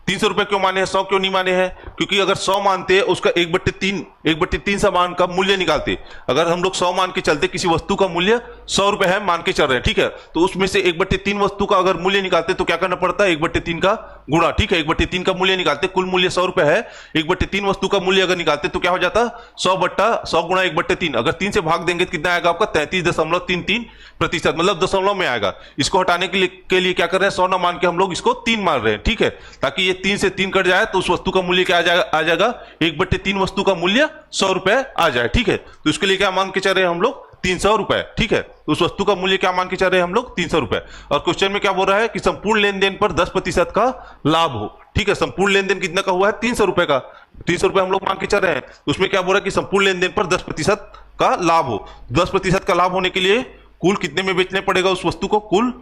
Speaker 1: 300 रुपए क्यों माने हैं, 100 क्यों नहीं माने हैं, क्योंकि अगर 100 मानते उसका 1/3 1/3 सामान का मूल्य निकालते, अगर हम लोग 100 मान के चलते, किसी वस्तु का मूल्य 100 रुपए है मान के चल रहे हैं, ठीक है, तो उसमें से 1/3 वस्तु का अगर मूल्य निकालते तो क्या करना पड़ता है, 1/3 का गुणा, ठीक है, 1/3 का मूल्य निकालते, कुल मूल्य 100 रुपए है, 1/3 वस्तु का मूल्य अगर निकालते तो क्या हो जाता, 100 गुणा 1/3, अगर 3 से भाग देंगे तो कितना आएगा आपका 33.33%, मतलब दशमलव में आएगा। इसको हटाने के लिए क्या कर रहे हैं, 100 ना मान के हम लोग इसको 3 मान रहे हैं, ठीक है, ताकि ये 3 से 3 कट जाए तो उस वस्तु का मूल्य क्या आ जाएगा 1/3 वस्तु का मूल्य 100 रुपए आ जाए, ठीक है, तो इसके लिए क्या मान के चल रहे हैं हम लोग 300 रुपए, ठीक है, तो उस वस्तु का मूल्य क्या मान के चल रहे हैं हम लोग 300 रुपए। और क्वेश्चन में क्या बोल रहा है कि संपूर्ण लेन देन पर 10% का लाभ हो, ठीक है, संपूर्ण लेन देन कितना का हुआ है 300 रुपए का, 300 रुपए हम लोग मान के चल रहे हैं, उसमें क्या बोल रहा है कि संपूर्ण लेन देन पर 10% का लाभ हो। 10% का लाभ होने के लिए कुल कितने में बेचने पड़ेगा उस वस्तु को, कुल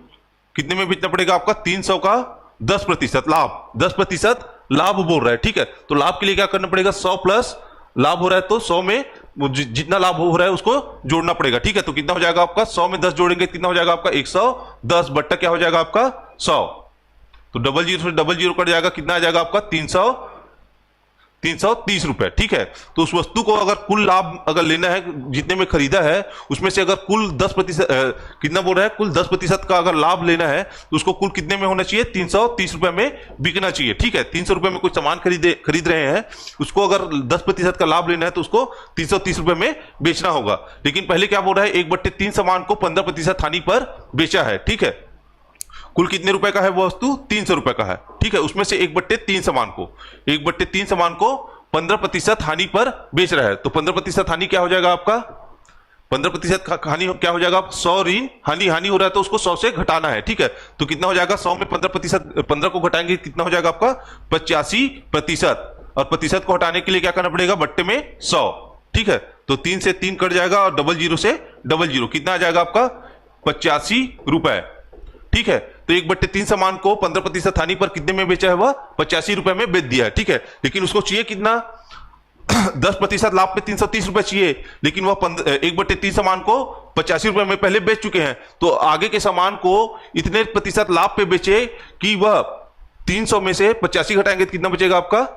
Speaker 1: कितने में बेचना पड़ेगा आपका 300 का 10% लाभ, 10% लाभ बोल रहा है, ठीक है, तो लाभ के लिए क्या करना पड़ेगा 100 प्लस लाभ हो रहा है तो 100 में जितना लाभ हो रहा है उसको जोड़ना पड़ेगा, ठीक है, तो कितना हो जाएगा आपका 100 में 10 जोड़ेंगे कितना हो जाएगा आपका 110 बट्टा क्या हो जाएगा आपका 100, तो 00 से 00 कट जाएगा, कितना आ जाएगा आपका 330 रुपए, ठीक है, तो उस वस्तु को अगर कुल लाभ अगर लेना है जितने में खरीदा है उसमें से अगर कुल 10% कितना बोल रहा है, कुल 10% का अगर लाभ लेना है तो उसको कुल कितने में होना चाहिए 330 रुपए में बिकना चाहिए, ठीक है, 300 रुपए में कुछ सामान खरीद रहे हैं, उसको अगर 10% का लाभ लेना है तो उसको 330 रुपए में बेचना होगा। लेकिन पहले क्या बोल रहा है 1/3 सामान को 15% हानि पर बेचा है, ठीक है, कुल कितने रुपए का है वो वस्तु 300 रुपए का है, ठीक है, उसमें से 1/3 सामान को 15% हानि पर बेच रहा है, तो 15% हानि क्या हो जाएगा आपका 15% हानि क्या हो जाएगा 100 हानि हो रहा है तो उसको 100 से घटाना है, ठीक है, तो कितना हो जाएगा 100 में 15% को घटाएंगे कितना हो जाएगा आपका 85%, और प्रतिशत को हटाने के लिए क्या करना पड़ेगा बट्टे में 100, ठीक है, तो 3 से 3 कट जाएगा और 00 से 00 कितना आ जाएगा आपका 85 रुपए, ठीक है, तो 1/3 सामान को 15% हानि पर कितने में बेचा है वह 85 रुपए में बेच दिया है, ठीक है, लेकिन उसको चाहिए कितना 10% लाभ पे 330 रुपए चाहिए, लेकिन वह 1/3 सामान को 85 रुपए में पहले बेच चुके हैं, तो आगे के सामान को इतने प्रतिशत लाभ पे बेचे कि वह 300 में से 85 घटाएंगे तो कितना बचेगा आपका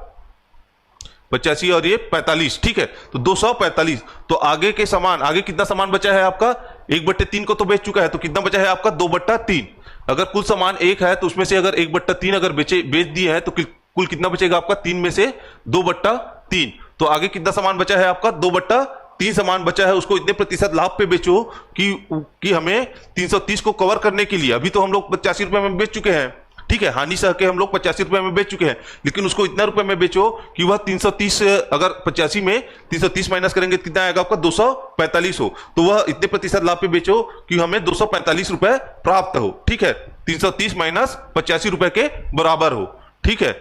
Speaker 1: 85 और ये 45, ठीक है, तो 245, तो आगे कितना सामान बचा है आपका 1/3 को तो बेच चुका है, तो कितना बचा है आपका 2/3, अगर कुल सामान 1 है तो उसमें से अगर 1/3 अगर बेच दिए हैं तो कुल कितना बचेगा आपका 3 में से 2/3, तो आगे कितना सामान बचा है आपका 2/3 सामान बचा है, उसको इतने प्रतिशत लाभ पे बेचो कि हमें 330 को कवर करने के लिए, अभी तो हम लोग 85 रुपए में बेच चुके हैं, ठीक है, हानि सह के हम लोग 85 रुपए में बेच चुके हैं, लेकिन उसको इतना रुपए में बेचो कि वह 330 अगर 85 में 330 माइनस करेंगे कितना आएगा आपका 245 हो, तो वह इतने प्रतिशत लाभ पे बेचो कि हमें 245 रुपए प्राप्त हो, ठीक है, 330 माइनस 85 रुपए के बराबर हो, ठीक है,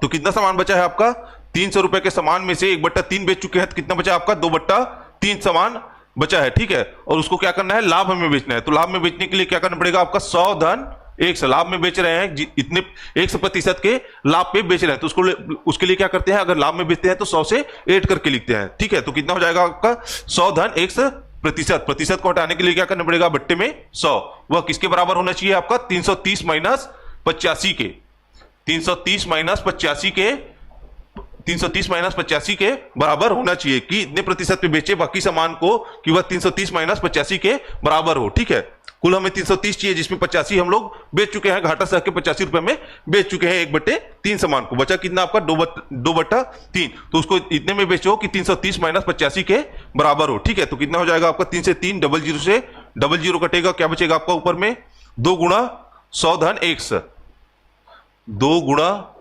Speaker 1: तो कितना सामान बचा है आपका 300 रुपए के सामान में से 1/3 बेच चुके हैं, तो कितना बचा आपका 2/3 सामान बचा है, ठीक है, और उसको क्या करना है लाभ हमें बेचना है, तो लाभ में बेचने के लिए क्या करना पड़ेगा आपका 100 धन 1 लाभ में बेच रहे हैं, इतने 100% के लाभ पे बेच रहे हैं, तो उसके लिए क्या करते हैं अगर लाभ में बेचते हैं तो 100 से ऐड करके लिखते हैं, ठीक है, तो कितना हो जाएगा आपका 100 धन 1% प्रतिशत को हटाने के लिए क्या करना पड़ेगा बट्टे में 100, वह किसके बराबर होना चाहिए आपका 330 माइनस 85 के 330 माइनस 85 के बराबर होना चाहिए कि इतने प्रतिशत पे बेचे बाकी सामान को कि वह 330 माइनस 85 के बराबर हो, ठीक है, कुल हमें 330 चाहिए जिसमें 85 हम लोग बेच चुके हैं, घाटा सह के 85 रुपए में बेच चुके हैं 1/3 सामान को, बचा कितना आपका 2/3, तो उसको इतने में बेचो कि 330 माइनस 85 के बराबर हो, ठीक है, तो कितना हो जाएगा आपका 3 से 3 00 से 00 कटेगा, क्या बचेगा आपका ऊपर में 2 गुणा 100 धन 1 2 गुणा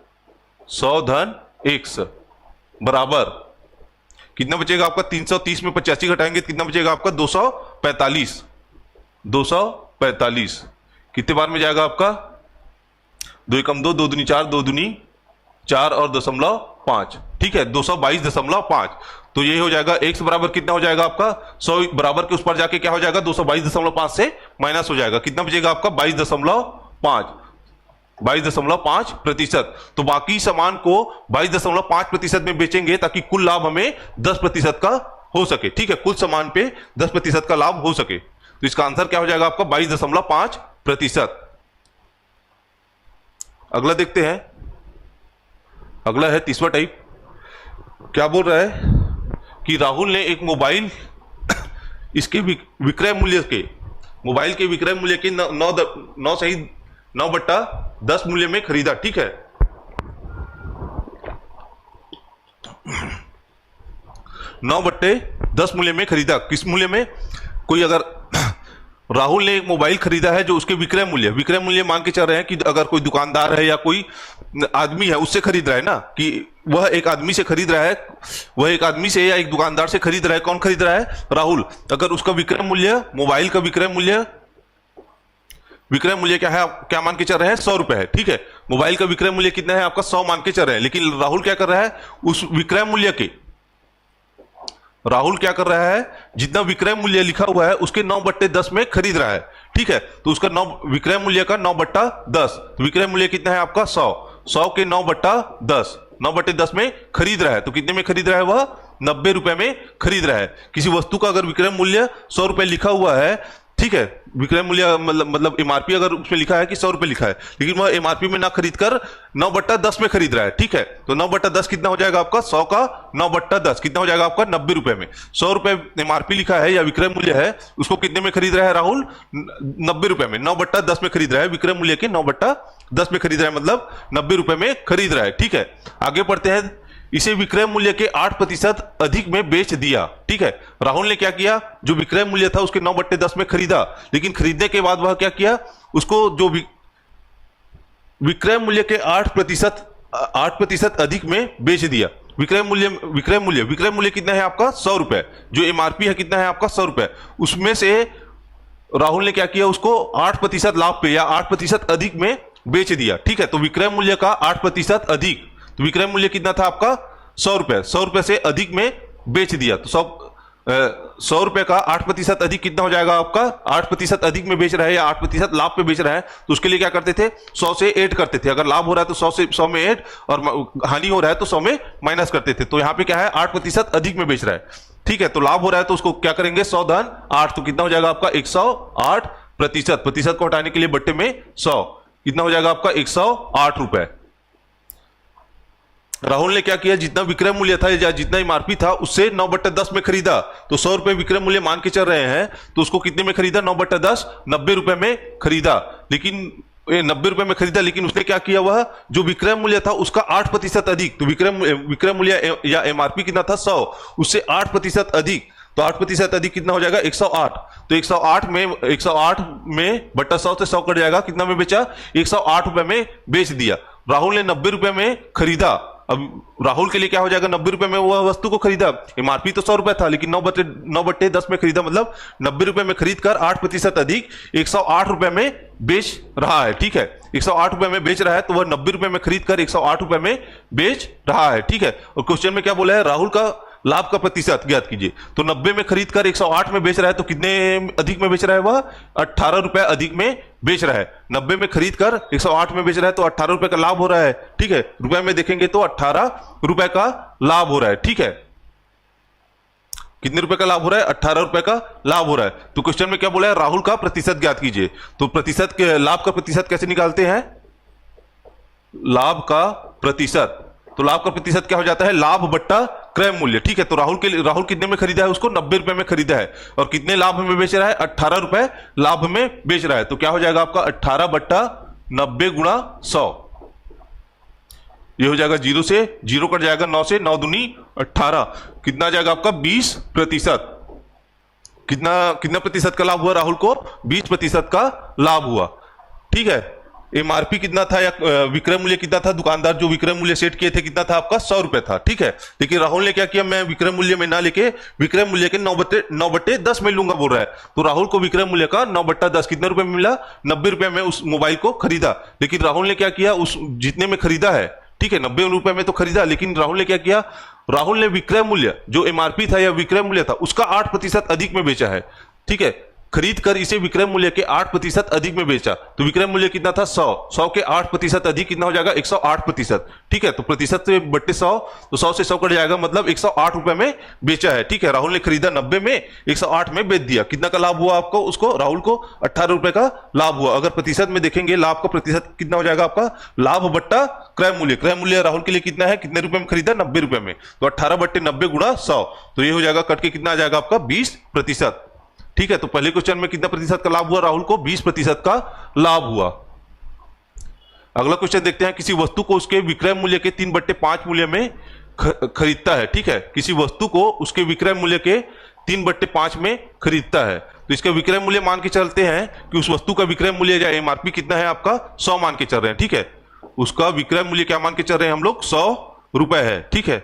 Speaker 1: 100 धन 1 बराबर कितना बचेगा आपका 330 में 85 घटाएंगे कितना बचेगा आपका 245 कितने बार में जाएगा आपका 2 एकम 2 2 दूनी 4 2 दूनी 4 और 0.5, ठीक है 222.5, तो ये हो जाएगा x बराबर कितना हो जाएगा आपका 100 बराबर के उस पर जाके क्या हो जाएगा 222.5 से माइनस हो जाएगा, कितना बचेगा आपका 22.5%, तो बाकी सामान को 22.5% में बेचेंगे ताकि कुल लाभ हमें 10% का हो सके, ठीक है, कुल सामान पे 10% का लाभ हो सके, तो इसका आंसर क्या हो जाएगा आपका 22.5%। अगला देखते हैं, अगला है तीसरा टाइप, क्या बोल रहा है कि राहुल ने एक मोबाइल इसके विक्रय मूल्य के, मोबाइल के विक्रय मूल्य के 9/10 मूल्य में खरीदा। ठीक है, 9/10 मूल्य में खरीदा। किस मूल्य में? कोई अगर राहुल ने एक मोबाइल खरीदा है जो उसके विक्रय मूल्य मान के चल रहे हैं कि अगर कोई दुकानदार है या कोई आदमी है उससे खरीद रहा है ना, कि वह एक आदमी से खरीद रहा है, वह एक आदमी से या एक दुकानदार से खरीद रहा है। कौन खरीद रहा है? राहुल। अगर उसका विक्रय मूल्य, मोबाइल का विक्रय मूल्य क्या है? क्या मान के चल रहे हैं? 100 रुपए है। ठीक है, मोबाइल का विक्रय मूल्य कितना है आपका? 100 मान के चल रहे हैं। लेकिन राहुल क्या कर रहा है? उस विक्रय मूल्य के, राहुल क्या कर रहा है? जितना विक्रय मूल्य लिखा हुआ है उसके 9/10 में खरीद रहा है। ठीक है, तो उसका विक्रय मूल्य का 9/10, तो विक्रय मूल्य कितना है आपका? 100 के 9/10 में खरीद रहा है। तो कितने में खरीद रहा है? वह 90 रुपए में खरीद रहा है। किसी वस्तु का अगर विक्रय मूल्य 100 रुपए लिखा हुआ है, ठीक है, विक्रय मूल्य मतलब एमआरपी अगर उसमें लिखा है कि 100 रुपए लिखा है, लेकिन वह एमआरपी में ना खरीद कर 9/10 में खरीद रहा है। ठीक है, तो 9/10 कितना हो जाएगा आपका? 100 का 9/10 कितना हो जाएगा आपका? 90 रुपए में। 100 रुपए एमआरपी लिखा है या विक्रय मूल्य है, उसको कितने में खरीद रहा है राहुल? 90 रुपए में, 9/10 में खरीद रहा है। विक्रय मूल्य के 9/10 में खरीद रहा है, मतलब 90 रुपए में खरीद रहा है। ठीक है, आगे बढ़ते हैं। इसे विक्रय मूल्य के 8% अधिक में बेच दिया। ठीक है, राहुल ने क्या किया? जो विक्रय मूल्य था उसके 9/10 में खरीदा, लेकिन खरीदने के बाद वह क्या किया? उसको जो विक्रय मूल्य के 8% अधिक में बेच दिया। विक्रय मूल्य कितना है आपका? 100 रुपए। जो एमआरपी है कितना है आपका? 100 रुपए। उसमें से राहुल ने क्या किया? उसको 8% लाभ पे या 8% अधिक में बेच दिया। ठीक है, तो विक्रय मूल्य का 8% अधिक, तो विक्रय मूल्य कितना था आपका? 100 रुपए। 100 रुपए से अधिक में बेच दिया, तो 100 रुपए का 8% अधिक कितना हो जाएगा आपका? 8% अधिक में बेच रहा है या 8% लाभ पे बेच रहा है, तो उसके लिए क्या करते थे? 100 से ऐड करते थे। अगर लाभ हो रहा है तो 100 में ऐड, और हानि हो रहा है तो 100 में माइनस करते थे। तो यहां पे क्या है? 8% अधिक में बेच रहा है। ठीक है, तो लाभ हो रहा है तो उसको क्या करेंगे? 100 धन 8, तो कितना हो जाएगा आपका? 108%। प्रतिशत को हटाने के लिए बट्टे में 100, कितना हो जाएगा आपका? 108 रुपए। राहुल ने क्या किया? जितना विक्रय मूल्य था या जितना एमआरपी था उससे 9/10 में खरीदा। तो 100 रुपए विक्रय मूल्य मान के चल रहे हैं, तो उसको कितने में खरीदा? 9/10, 90 रुपए में खरीदा। लेकिन 90 रुपए में खरीदा, लेकिन उसने क्या किया? वह जो विक्रय मूल्य था उसका 8% अधिक, तो विक्रय मूल्य या एमआरपी कितना था? 100, उससे 8% अधिक, तो 8% अधिक कितना हो जाएगा? 108। तो 108 में बट्टा 100 से 100 कट जाएगा, कितना में बेचा? 108 रुपए में बेच दिया। राहुल ने 90 रुपए में खरीदा। अब राहुल के लिए क्या हो जाएगा? 90 रुपए में वह वस्तु को खरीदा। एमआरपी तो 100 रुपए था, लेकिन 9/10 में खरीदा, मतलब 90 रुपए में खरीद कर 8% अधिक 108 रुपए में बेच रहा है। ठीक है, 108 रुपए में बेच रहा है, तो वह 90 रुपए में खरीद कर 108 रुपए में बेच रहा है। ठीक है, और क्वेश्चन में क्या बोला है? राहुल का लाभ का प्रतिशत ज्ञात कीजिए। तो 90 में खरीद कर 108 में बेच रहा है, तो कितने अधिक में बेच रहा है? वह 18 रुपए अधिक में बेच रहा है। 90 में खरीद कर 108 में बेच रहा है, तो 18 रुपए का लाभ हो रहा है। ठीक है, रुपए में देखेंगे तो 18 रुपए का लाभ हो रहा है। ठीक है, कितने रुपए का लाभ हो रहा है? 18 रुपए का लाभ हो रहा है। तो क्वेश्चन में क्या बोला है? राहुल का प्रतिशत ज्ञात कीजिए। तो प्रतिशत के लाभ का प्रतिशत कैसे निकालते हैं? लाभ का प्रतिशत, तो लाभ का प्रतिशत क्या हो जाता है? लाभ बट्टा क्रय मूल्य। ठीक है, तो राहुल कितने में खरीदा है? उसको 90 रुपए में खरीदा है, और कितने लाभ में बेच रहा है? 18 रुपए लाभ में बेच रहा है। तो क्या हो जाएगा आपका? 18/90 गुणा 100, ये हो जाएगा 0 से 0 कट जाएगा, 9 से 9 दूनी 18, कितना आ जाएगा आपका? 20%। कितना प्रतिशत का लाभ हुआ राहुल को? 20% का लाभ हुआ। ठीक है, एमआरपी कितना था या विक्रय मूल्य कितना था? दुकानदार जो विक्रय मूल्य सेट किए थे कितना था आपका? 100 रुपए था। ठीक है, लेकिन राहुल ने क्या किया? मैं विक्रय मूल्य में ना लेके विक्रय मूल्य के 9/10 में लूंगा बोल रहा है। तो राहुल को विक्रय मूल्य का 9/10 कितने रुपए में मिला? 90 रुपए में उस मोबाइल को खरीदा। लेकिन राहुल ने क्या किया? उस जितने में खरीदा है, ठीक है, 90 रुपए में तो खरीदा, लेकिन राहुल ने क्या किया? राहुल ने विक्रय मूल्य जो एमआरपी था या विक्रय मूल्य था उसका 8% अधिक में बेचा है। ठीक है, खरीद कर इसे विक्रय मूल्य के 8% अधिक में बेचा। तो विक्रय मूल्य कितना था 100, 100 के 8% अधिक कितना हो जाएगा 108%। ठीक है, तो प्रतिशत से बट्टे 100, तो 100 से 100 कट जाएगा, मतलब 108 रुपए में बेचा है। ठीक है, राहुल ने खरीदा 90 में, 108 में बेच दिया। कितना का लाभ हुआ आपको, उसको राहुल को 18 रुपए का लाभ हुआ। अगर प्रतिशत में देखेंगे लाभ का प्रतिशत कितना हो जाएगा आपका, लाभ बट्टा क्रय मूल्य। क्रय मूल्य राहुल के लिए कितना है, कितने रुपए में खरीदा 90 रुपए में, तो 18 बट्टे 90 गुणा 100, तो ये हो जाएगा कट के कितना आ जाएगा आपका 20%। ठीक है, तो पहले क्वेश्चन में कितना प्रतिशत का लाभ हुआ राहुल को, 20% का लाभ हुआ। अगला क्वेश्चन देखते हैं, किसी वस्तु को उसके विक्रय मूल्य के 3/5 मूल्य में खरीदता है। ठीक है, किसी वस्तु को उसके विक्रय मूल्य के 3/5 में खरीदता है, तो इसका विक्रय मूल्य मान के चलते हैं कि उस वस्तु का विक्रय मूल्य या एमआरपी कितना है आपका 100 मान के चल रहे हैं। ठीक है, उसका विक्रय मूल्य क्या मान के चल रहे हैं हम लोग, 100 रुपए है। ठीक है,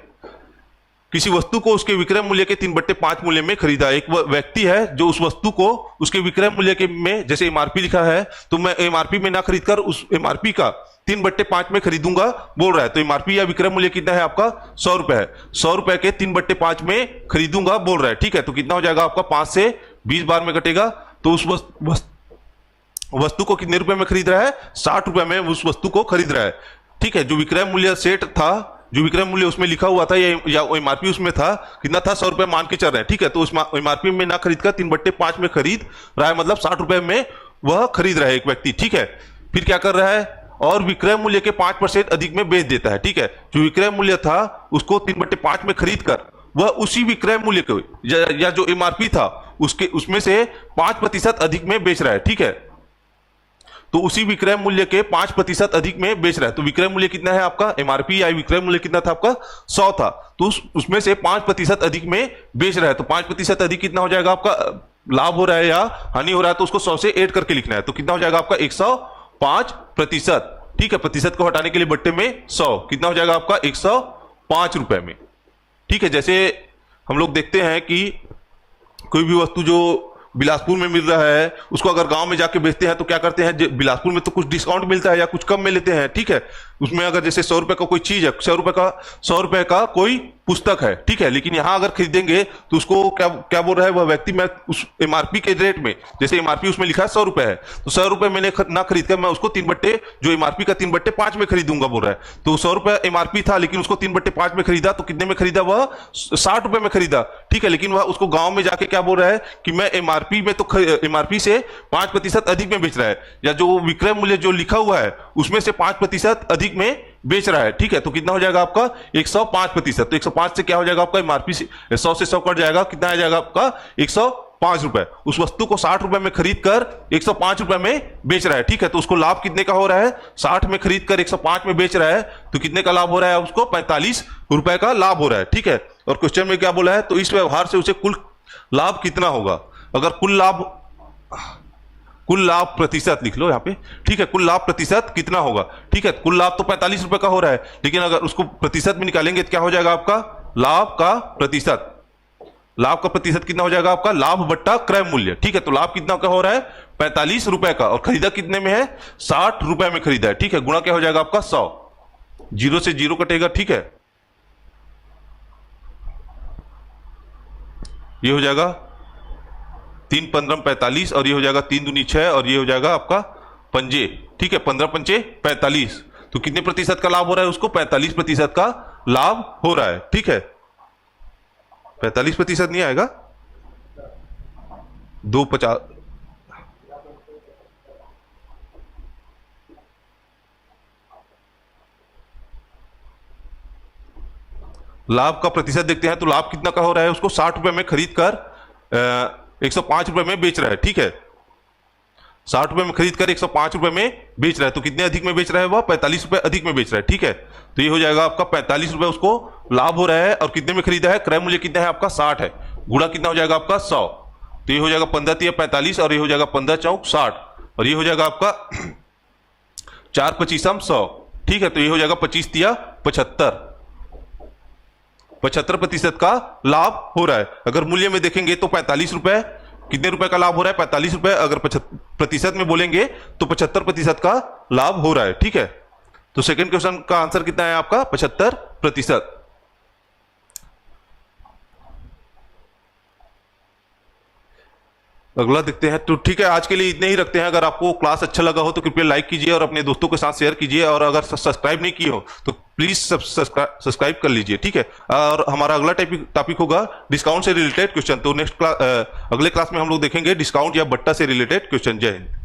Speaker 1: किसी वस्तु को उसके विक्रय मूल्य के 3/5 मूल्य में खरीदा। एक व्यक्ति है जो उस वस्तु को उसके विक्रय मूल्य के में, जैसे एमआरपी लिखा है, तो मैं एमआरपी में ना खरीदकर उस एमआरपी का 3/5 में खरीदूंगा बोल रहा है। तो एमआरपी या विक्रय मूल्य कितना है आपका 100 रुपए है, 100 रुपए के 3/5 में खरीदूंगा बोल रहा है। ठीक है, तो कितना हो जाएगा आपका 5 से 20 बार में कटेगा, तो उस वस्तु को कितने रुपए में खरीद रहा है, 60 रुपए में उस वस्तु को खरीद रहा है। ठीक है, जो विक्रय मूल्य सेट था, जो विक्रय मूल्य उसमें लिखा हुआ था या एमआरपी उसमें था, कितना था 100 रुपए मान के चल रहे हैं। ठीक है, तो उस एमआरपी में ना खरीद कर 3/5 में खरीद रहा है, मतलब 60 रुपए में वह खरीद रहा है एक व्यक्ति। ठीक है, फिर क्या कर रहा है, और विक्रय मूल्य के 5% अधिक में बेच देता है। ठीक है, जो विक्रय मूल्य था उसको 3/5 में खरीद कर वह उसी विक्रय मूल्य को या जो एमआरपी था उसमें से 5% अधिक में बेच रहा है। ठीक है, तो उसी विक्रय मूल्य के 5% अधिक में बेच रहा है। तो विक्रय मूल्य कितना है आपका, एमआरपी या विक्रय मूल्य कितना था आपका 100 था, तो उसमें से 5% अधिक में बेच रहा है। तो 5% अधिक कितना हो जाएगा आपका, लाभ हो रहा है या हानि हो रहा है, तो उसको 100 से ऐड करके लिखना है। तो कितना हो जाएगा आपका 105%। ठीक है, प्रतिशत को हटाने के लिए बट्टे में 100, कितना हो जाएगा आपका 105 रुपए में। ठीक है, जैसे हम लोग देखते हैं कि कोई भी वस्तु जो बिलासपुर में मिल रहा है, उसको अगर गांव में जाके बेचते हैं तो क्या करते हैं, बिलासपुर में तो कुछ डिस्काउंट मिलता है या कुछ कम में लेते हैं। ठीक है, उसमें अगर जैसे 100 रुपए का कोई चीज है, 100 रुपए का कोई पुस्तक है। ठीक है, लेकिन यहां अगर खरीदेंगे तो उसको क्या बोल रहा है वह व्यक्ति, मैं उस एमआरपी के रेट में, जैसे एमआरपी उसमें लिखा है 100 रुपए है, तो 100 रुपए मैंने ना खरीद कर मैं उसको जो एमआरपी का 3/5 में खरीदूंगा बोल रहा है। तो 100 रुपए एमआरपी था, लेकिन उसको 3/5 में खरीदा, तो कितने में खरीदा, वह 60 रुपए में खरीदा। ठीक है, लेकिन वह उसको गांव में जाके क्या बोल रहा है कि मैं एमआरपी में, तो एमआरपी से 5% अधिक में बेच रहा है, या जो विक्रय मूल्य जो लिखा हुआ है उसमें से 5% अधिक में बेच रहा है। ठीक है, तो कितना हो जाएगा आपका 105%। तो 105 से क्या हो जाएगा आपका, एमआरपी से 100 से 100 कट जाएगा, कितना आ जाएगा आपका 105 रुपए। उस वस्तु को 60 रुपए में खरीद कर 105 रुपए में बेच रहा है। ठीक है, तो उसको लाभ कितने का हो रहा है, 60 में खरीद कर 105 में बेच रहा है, तो कितने का लाभ हो रहा है उसको, 45 रुपए का लाभ हो रहा है। ठीक है, और क्वेश्चन में क्या बोला है, तो इस व्यवहार से उसे कुल लाभ कितना होगा। अगर कुल लाभ प्रतिशत लिख लो यहाँ पे। ठीक है, कुल लाभ प्रतिशत कितना होगा। ठीक है, कुल लाभ तो 45 रुपए का हो रहा है, लेकिन अगर उसको प्रतिशत में निकालेंगे तो क्या हो जाएगा आपका, लाभ का प्रतिशत। लाभ का प्रतिशत कितना हो जाएगा आपका, लाभ बट्टा क्रय मूल्य। ठीक है, तो लाभ कितना का हो रहा है 45 रुपए का, और खरीदा कितने में है 60 रुपए में खरीदा है। ठीक है, गुणा क्या हो जाएगा आपका 100, 0 से 0 कटेगा। ठीक है, ये हो जाएगा 3 15 45, और ये हो जाएगा 3 दूनी 6, और ये हो जाएगा आपका पंजे। ठीक है, 15 पंचे 45, तो कितने प्रतिशत का लाभ हो रहा है उसको, 45% का लाभ हो रहा है। ठीक है, 45% नहीं आएगा, 250, लाभ का प्रतिशत देखते हैं, तो लाभ कितना का हो रहा है, उसको 60 रुपए में खरीद कर 105 रुपए में बेच रहा है। ठीक है, 60 रुपए में खरीद कर 105 रुपए में बेच रहा है, तो कितने अधिक में बेच रहा है वह, 45 रुपए अधिक में बेच रहा है। ठीक है, तो ये हो जाएगा आपका 45 रुपए उसको लाभ हो रहा है, और कितने में खरीदा है, क्रय मूल्य कितना है आपका 60 है, गुणा कितना हो जाएगा आपका 100, तो ये हो जाएगा 15 × 45, और ये हो जाएगा 15 × 60, और ये हो जाएगा आपका 4 × 25 = 100। ठीक है, तो ये हो जाएगा 25 × 75, 75% का लाभ हो रहा है। अगर मूल्य में देखेंगे तो 45 रुपए, कितने रुपए का लाभ हो रहा है 45 रुपए, अगर प्रतिशत में बोलेंगे तो 75% का लाभ हो रहा है। ठीक है, तो सेकंड क्वेश्चन का आंसर कितना है आपका 75%। अगला देखते हैं। तो ठीक है, आज के लिए इतने ही रखते हैं। अगर आपको क्लास अच्छा लगा हो तो कृपया लाइक कीजिए और अपने दोस्तों के साथ शेयर कीजिए, और अगर सब्सक्राइब नहीं किए हो तो प्लीज सब्सक्राइब कर लीजिए, ठीक है। और हमारा अगला टॉपिक होगा डिस्काउंट से रिलेटेड क्वेश्चन। तो नेक्स्ट क्लास, अगले क्लास में हम लोग देखेंगे डिस्काउंट या बट्टा से रिलेटेड क्वेश्चन। जय हिंद।